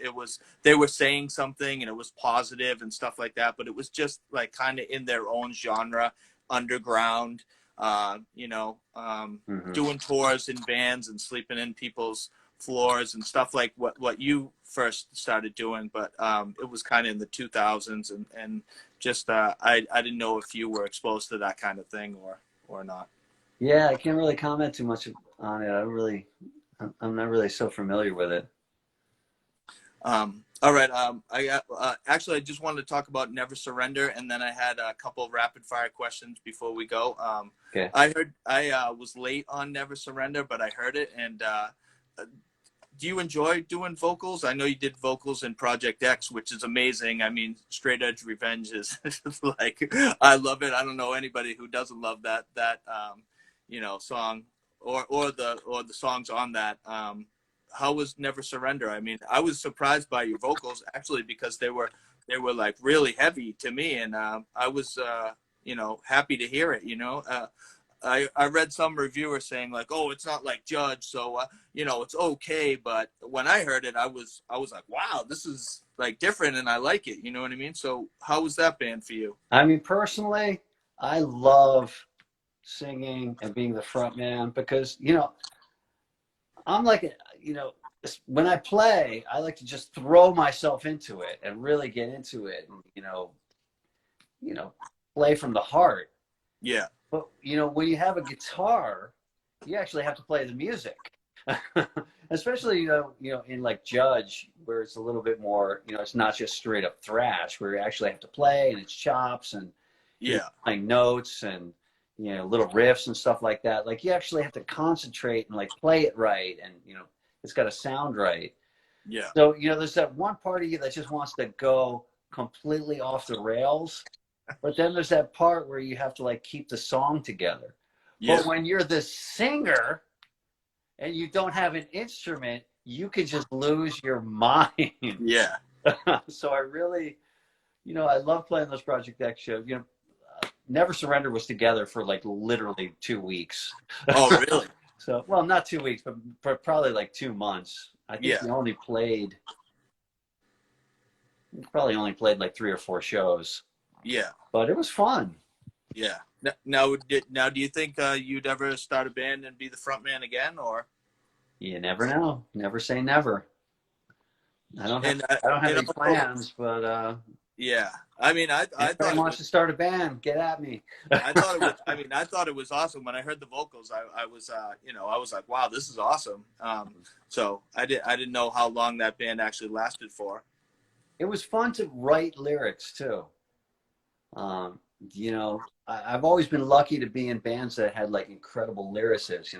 they were saying something and it was positive and stuff like that, but it was just like kind of in their own genre, underground, you know, Mm-hmm. doing tours in vans and sleeping in people's floors and stuff like what you first started doing, but it was kind of in the 2000s, and just I didn't know if you were exposed to that kind of thing or not. Yeah, I can't really comment too much on it. I'm not really so familiar with it. All right. Actually, I just wanted to talk about Never Surrender, and then I had a couple of rapid fire questions before we go. Okay. I was late on Never Surrender, but I heard it. And do you enjoy doing vocals? I know you did vocals in Project X, which is amazing. I mean, Straight Edge Revenge is like, I love it. I don't know anybody who doesn't love that you know, song or the songs on that. How was Never Surrender? I mean, I was surprised by your vocals actually, because they were like really heavy to me, and I was you know, happy to hear it. You know, I read some reviewer saying like, oh, it's not like Judge, so you know, it's okay. But when I heard it, I was like, wow, this is like different, and I like it. You know what I mean? So how was that band for you? I mean, personally, I love singing and being the front man because, you know, I'm like, you know, when I play, I like to just throw myself into it and really get into it and, you know, play from the heart. Yeah, But, you know, when you have a guitar, you actually have to play the music. Especially, in like Judge, where it's a little bit more, it's not just straight up thrash, where you actually have to play and it's chops and Yeah. playing notes and little riffs and stuff like that. Like you actually have to concentrate and like play it right, and it's got to sound right. Yeah. So there's that one part of you that just wants to go completely off the rails, but then there's that part where you have to like keep the song together. Yeah. But when you're the singer and you don't have an instrument, you could just lose your mind. Yeah. So I really, I love playing those Project X shows. Never Surrender was together for like literally 2 weeks. Oh, really? So, well, not 2 weeks, but for probably like 2 months. I think Yeah. we probably only played like 3 or 4 shows, Yeah. but it was fun. Yeah. Now, do you think you'd ever start a band and be the front man again, or? You never know. Never say never. I don't have And I don't have and any also, plans, but yeah. I mean, I anybody thought it wants was. to start a band, get at me. I thought it was. I mean, I thought it was awesome when I heard the vocals. I was, I was like, wow, this is awesome. So I didn't know how long that band actually lasted for. It was fun to write lyrics too. Um, I've always been lucky to be in bands that had like incredible lyricists.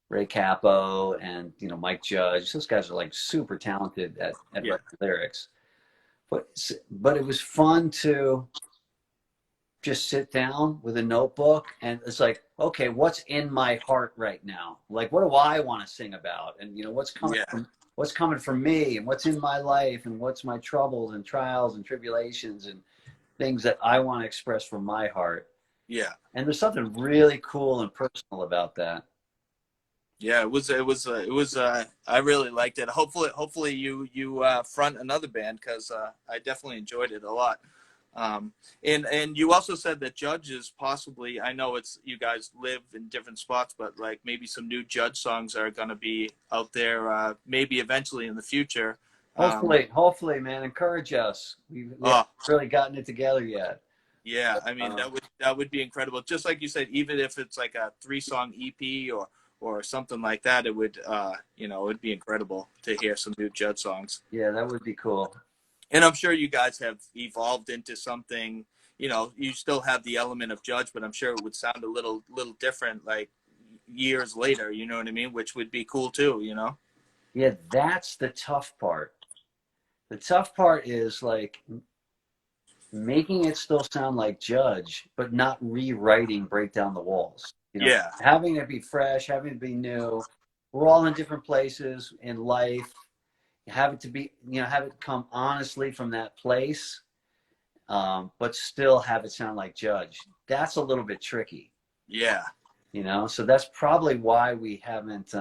Ray Capo and Mike Judge. Those guys are like super talented at Yeah. writing lyrics. But it was fun to just sit down with a notebook and it's like, okay, what's in my heart right now? Like, what do I want to sing about? And Yeah. what's coming from me, and what's in my life, and what's my troubles and trials and tribulations and things that I want to express from my heart. Yeah. And there's something really cool and personal about that. Yeah, I really liked it. Hopefully you front another band, because I definitely enjoyed it a lot. And you also said that Judge is possibly, I know it's, you guys live in different spots, but like maybe some new Judge songs are going to be out there, maybe eventually in the future. Hopefully, man, encourage us. We haven't Oh, really gotten it together yet. yeah. But, I mean, that would be incredible. Just like you said, even if it's like a 3-song EP or something like that, it would, it would be incredible to hear some new Judge songs. yeah, that would be cool. And I'm sure you guys have evolved into something. You still have the element of Judge, but I'm sure it would sound a little different, like years later. You know what I mean? Which would be cool too. Yeah, that's the tough part. The tough part is like making it still sound like Judge, but not rewriting Break Down the Walls. Yeah. Having it be fresh, having it be new. We're all in different places in life. Have it to be, have it come honestly from that place, but still have it sound like Judge. That's a little bit tricky. Yeah. So that's probably why we haven't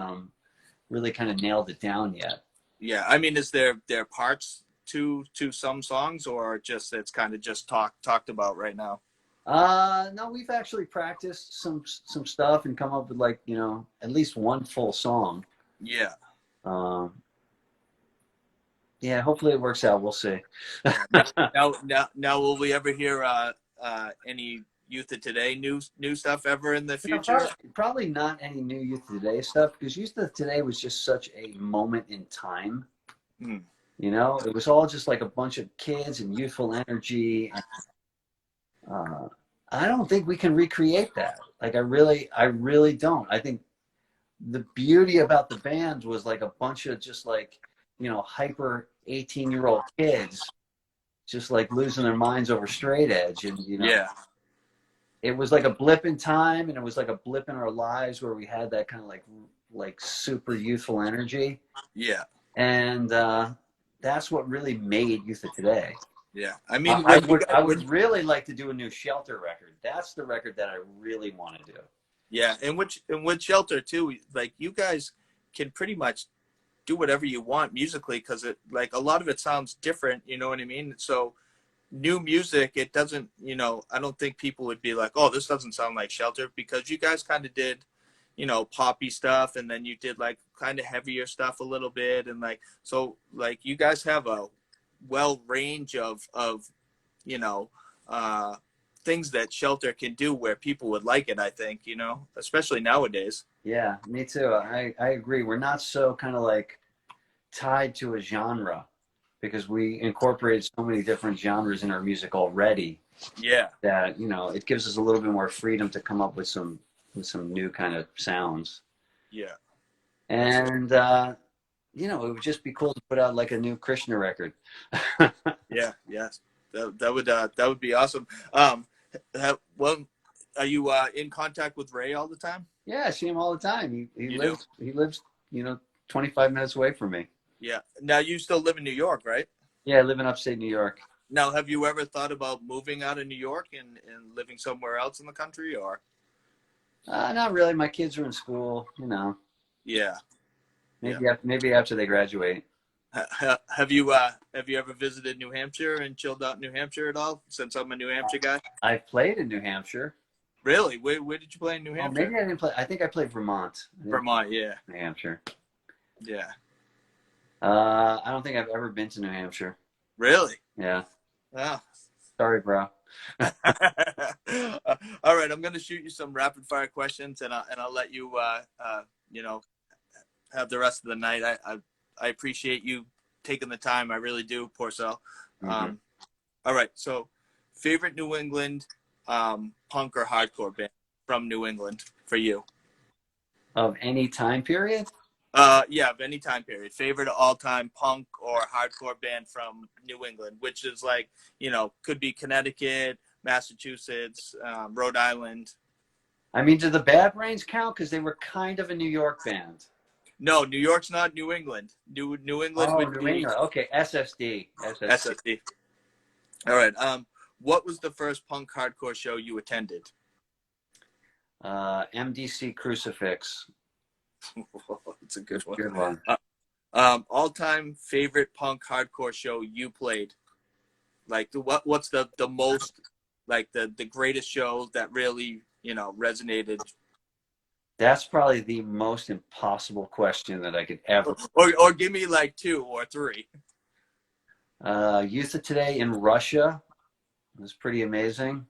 really kind of nailed it down yet. Yeah. I mean, is there parts to some songs, or just it's kind of just talked about right now? No, we've actually practiced some stuff and come up with like at least one full song. Yeah. Yeah, hopefully it works out. We'll see. Now, will we ever hear any Youth of Today new stuff ever in the future? Probably not any new Youth of Today stuff, because Youth of Today was just such a moment in time. Hmm. It was all just like a bunch of kids and youthful energy. And, I don't think we can recreate that. Like I really don't. I think the beauty about the band was like a bunch of just like, hyper 18-year-old kids just like losing their minds over straight edge. And, Yeah. it was like a blip in time, and it was like a blip in our lives where we had that kind of like super youthful energy. Yeah. And that's what really made Youth of Today. Yeah. I mean, I would really like to do a new Shelter record. That's the record that I really want to do. Yeah, and with Shelter too, like you guys can pretty much do whatever you want musically, because it, like, a lot of it sounds different. You know what I mean? So new music, it doesn't. I don't think people would be like, oh, this doesn't sound like Shelter, because you guys kind of did, poppy stuff, and then you did like kind of heavier stuff a little bit, and like, so like you guys have a range of things that Shelter can do where people would like it, I think, especially nowadays. Yeah, me too. I agree. We're not so kind of like tied to a genre because we incorporated so many different genres in our music already Yeah. that, it gives us a little bit more freedom to come up with some new kind of sounds. Yeah. And it would just be cool to put out like a new Krishna record. Yeah. Yes. That would be awesome. Well, are you in contact with Ray all the time? Yeah, I see him all the time. He You do? lives 25 minutes away from me. Yeah. Now you still live in New York, right? Yeah, I live in upstate New York. Now, have you ever thought about moving out of New York and living somewhere else in the country, or? Not really. My kids are in school, Yeah. Yeah. maybe after they graduate. Have you ever visited New Hampshire and chilled out in New Hampshire at all? Since I'm a New Hampshire guy. I've played in New Hampshire. Really? Where did you play in New Oh, Hampshire? maybe I didn't play. I think I played Vermont. Vermont, yeah. New Hampshire. Yeah. I don't think I've ever been to New Hampshire. Really? Yeah. Wow. Sorry, bro. All right, I'm gonna shoot you some rapid fire questions, and I'll let you have the rest of the night. I appreciate you taking the time. I really do, Porcell. Mm-hmm. All right, so favorite New England punk or hardcore band from New England for you? Of any time period? Yeah, of any time period. Favorite all-time punk or hardcore band from New England, which is like, could be Connecticut, Massachusetts, Rhode Island. I mean, do the Bad Brains count? Because they were kind of a New York band. No, New York's not New England. New England would New be England. Okay, SSD. SSD. All right. What was the first punk hardcore show you attended? MDC Crucifix. That's a good one. Good one. All-time favorite punk hardcore show you played? Like what's the most, like the greatest show that really resonated? That's probably the most impossible question that I could ever. Or give me like 2 or 3. Youth of Today in Russia was pretty amazing.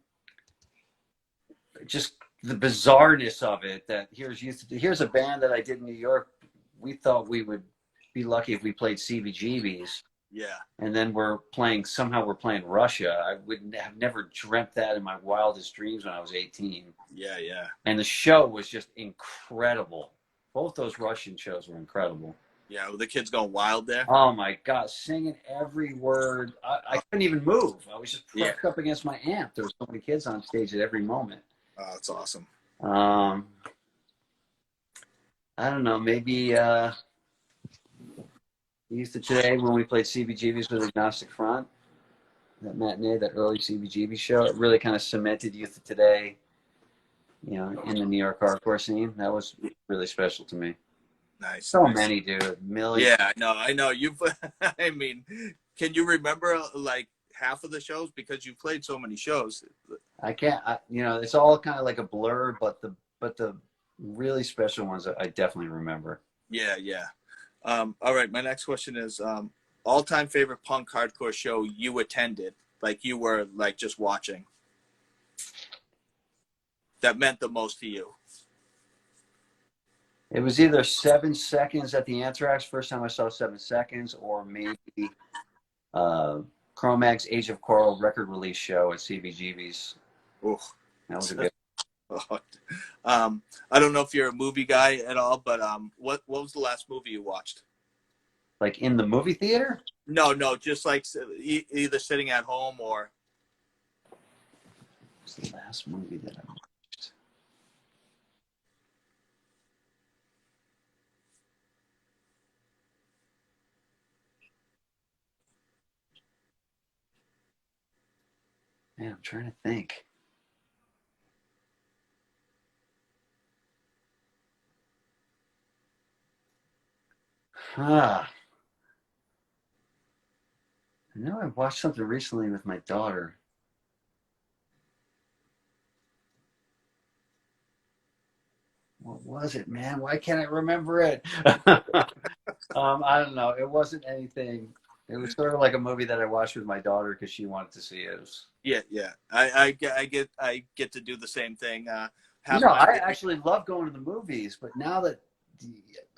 Just the bizarreness of it. That here's a band that I did in New York. We thought we would be lucky if we played CBGBs. Yeah. And then we're playing Russia. I would have never dreamt that in my wildest dreams when I was 18. Yeah, yeah. And the show was just incredible. Both those Russian shows were incredible. Yeah, the kids going wild there. Oh my God, singing every word. I couldn't even move. I was just pressed up against my amp. There were so many kids on stage at every moment. Oh, that's awesome. I don't know, maybe Youth of Today when we played CBGBs with Agnostic Front. That matinee, that early CBGB show, it really kind of cemented Youth of Today, in the New York hardcore scene. That was really special to me. Nice. So many, dude. Millions. Yeah, I know. You've, I mean, can you remember like half of the shows because you played so many shows? I can't. It's all kind of like a blur, but the really special ones I definitely remember. Yeah, yeah. All right. My next question is all-time favorite punk hardcore show you attended, like you were like just watching, that meant the most to you. It was either 7 Seconds at the Anthrax, first time I saw 7 Seconds, or maybe Cro-Mag's Age of Coral record release show at CBGB's. Ooh. That was a good. I don't know if you're a movie guy at all, but what was the last movie you watched? Like in the movie theater? No, just like either sitting at home or. What's the last movie that I watched? Man, I'm trying to think. I know I watched something recently with my daughter. What was it, man? Why can't I remember it? I don't know. It wasn't anything It was sort of like a movie that I watched with my daughter because she wanted to see it. It was, Yeah, yeah. I get to do the same thing. you Have know, my I actually love going to the movies, but now that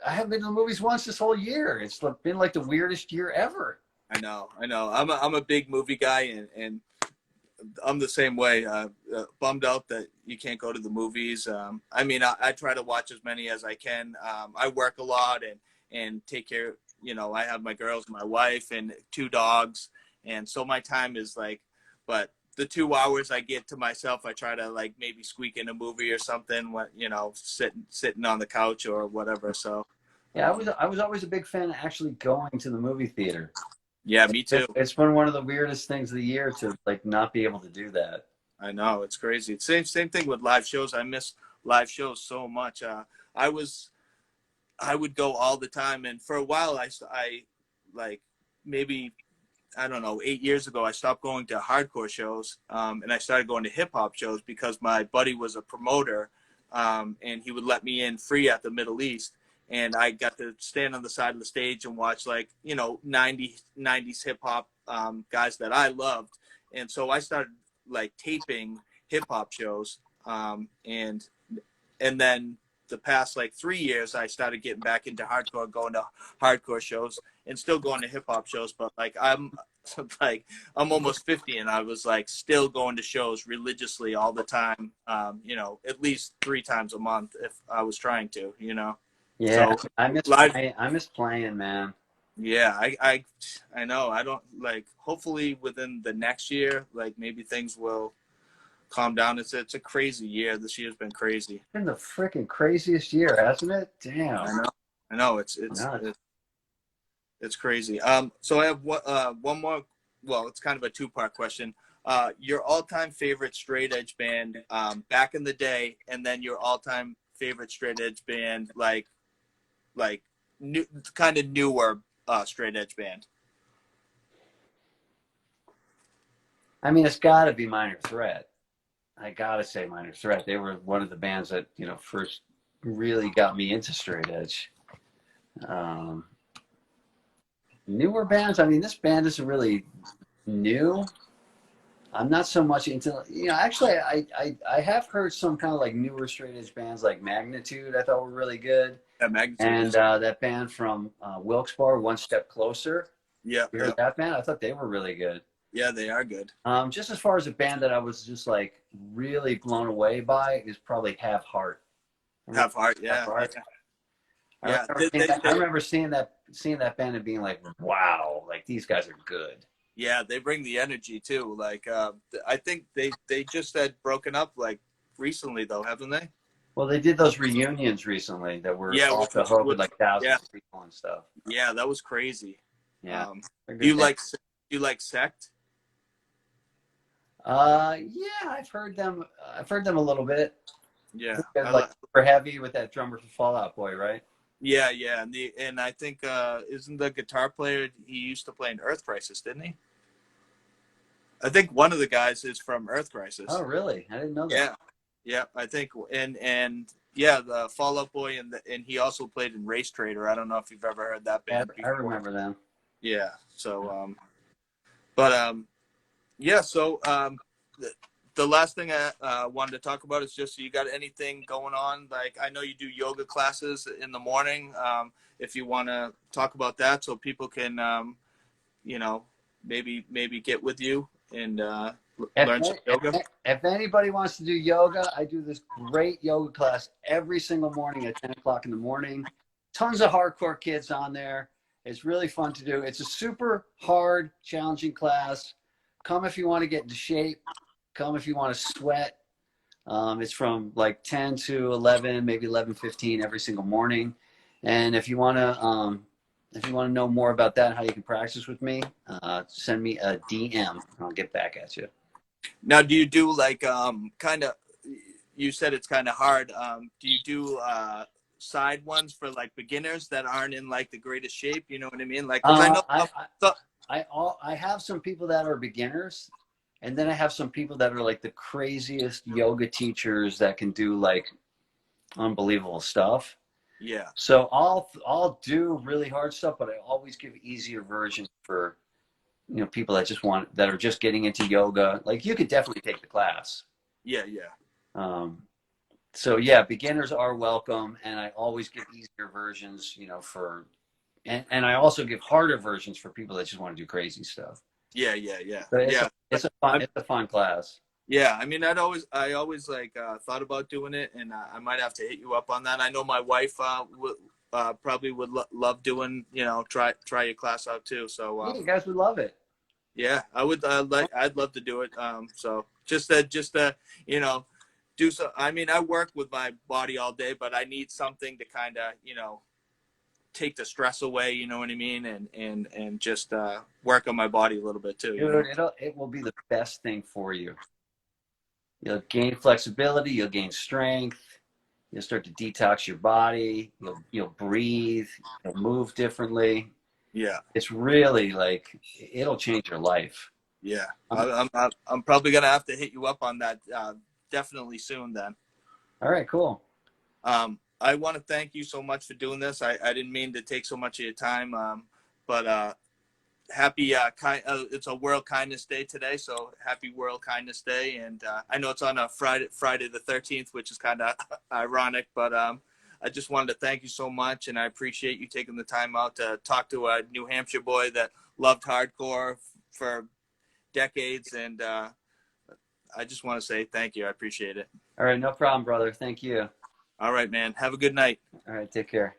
I haven't been to the movies once this whole year, it's been like the weirdest year ever. I know. I'm a big movie guy, and I'm the same way. Bummed out that you can't go to the movies. I mean, I try to watch as many as I can. I work a lot and take care. You know, I have my girls, my wife, and two dogs, and so my time is like. But the 2 hours I get to myself, I try to like maybe squeak in a movie or something. What you know, sitting on the couch or whatever. So, Yeah, I was always a big fan of actually going to the movie theater. yeah, me too. It's been one of the weirdest things of the year to like not be able to do that. I know it's crazy. It's same thing with live shows. I miss live shows so much. I was I would go all the time, and for a while I like maybe I don't know 8 years ago I stopped going to hardcore shows, and I started going to hip hop shows because my buddy was a promoter, and he would let me in free at the Middle East. And I got to stand on the side of the stage and watch like, you know, 90s hip hop guys that I loved. And so I started like taping hip hop shows. And then the past like 3 years, I started getting back into hardcore, going to hardcore shows and still going to hip hop shows. But like like I'm almost 50, and I was like still going to shows religiously all the time. You know, at least 3 times a month if I was trying to. You know. Yeah, So I miss live, playing. I miss playing, man. yeah, I know. I don't like. Hopefully, within the next year, like maybe things will calm down. It's a crazy year. This year's been crazy. It's been the freaking craziest year, hasn't it? Damn. I know. I know. Nuts. It's crazy. So I have one more. Well, it's kind of a two-part question. Your all-time favorite straight edge band back in the day, and then your all-time favorite straight edge band, like new, kind of newer straight edge band. I mean, it's got to be Minor Threat. I gotta say, Minor Threat. They were one of the bands that first really got me into straight edge. Um, Newer bands. I mean, this band isn't really new. I'm not so much into. Actually, I have heard some kind of like newer straight edge bands like Magnitude. I thought were really good, That magnitude. and that band from Wilkes-Barre, One Step Closer. Yeah, You heard that band? I thought they were really good. yeah, they are good. Just as far as a band that I was just like really blown away by is probably Have Heart. Have heart, yeah. Have Heart. Yeah, I remember seeing that band and being like, wow, like these guys are good. yeah, they bring the energy too. Like, I think they just had broken up like recently though, haven't they? Well, they did those reunions recently that were off the hook with like thousands of people and stuff. Yeah, that was crazy. Yeah. Do you like Sect? Yeah, I've heard them. I've heard them a little bit. Yeah, Like super heavy with that drummer from Fall Out Boy, right? yeah, and I think isn't the guitar player, he used to play in Earth Crisis, didn't he? I think one of the guys is from Earth Crisis. Oh, really? I didn't know that. Yeah, yeah, I think and yeah, the Fall Out Boy and he also played in Race Trader. I don't know if you've ever heard that band. I remember them. Yeah. So, but yeah. So the last thing I wanted to talk about is just, you got anything going on? Like, I know you do yoga classes in the morning. If you want to talk about that, so people can, maybe get with you and learn some yoga. If anybody wants to do yoga, I do this great yoga class every single morning at 10 o'clock in the morning. Tons of hardcore kids on there. It's really fun to do. It's a super hard, challenging class. Come if you want to get into shape. Come if you want to sweat. It's from like 10 to 11, maybe 11:15 every single morning. And if you want to know more about that, how you can practice with me, send me a DM. I'll get back at you. Now, do you do like kind of? You said it's kind of hard. Do you do side ones for like beginners that aren't in like the greatest shape? You know what I mean? Like, 'cause I have some people that are beginners, and then I have some people that are like the craziest yoga teachers that can do like unbelievable stuff. Yeah. So I'll do really hard stuff, but I always give easier versions for people that are just getting into yoga. Like you could definitely take the class. Yeah, yeah. Um, so yeah, beginners are welcome, and I always give easier versions, and I also give harder versions for people that just want to do crazy stuff. Yeah, yeah, yeah, But yeah. it's a fun class. Yeah, I mean, I always like thought about doing it, and I might have to hit you up on that. I know my wife would probably would love doing, try your class out too. So Yeah, you guys would love it. yeah, I would I'd love to do it. So just you know, do so. I mean, I work with my body all day, but I need something to kind of take the stress away. You know what I mean, and just work on my body a little bit too. Dude, it will be the best thing for you. You'll gain flexibility, you'll gain strength, you'll start to detox your body, you'll breathe, you'll move differently. Yeah. It's really like it'll change your life. Yeah, Um, I'm probably gonna have to hit you up on that definitely soon. Then, all right, cool. I want to thank you so much for doing this. I didn't mean to take so much of your time, but happy it's a World Kindness Day today, so happy World Kindness Day. And I know it's on a Friday the 13th, which is kind of ironic, but I just wanted to thank you so much, and I appreciate you taking the time out to talk to a New Hampshire boy that loved hardcore for decades, and I just want to say thank you. I appreciate it. All right, no problem, brother. Thank you. All right, man. Have a good night. All right, take care.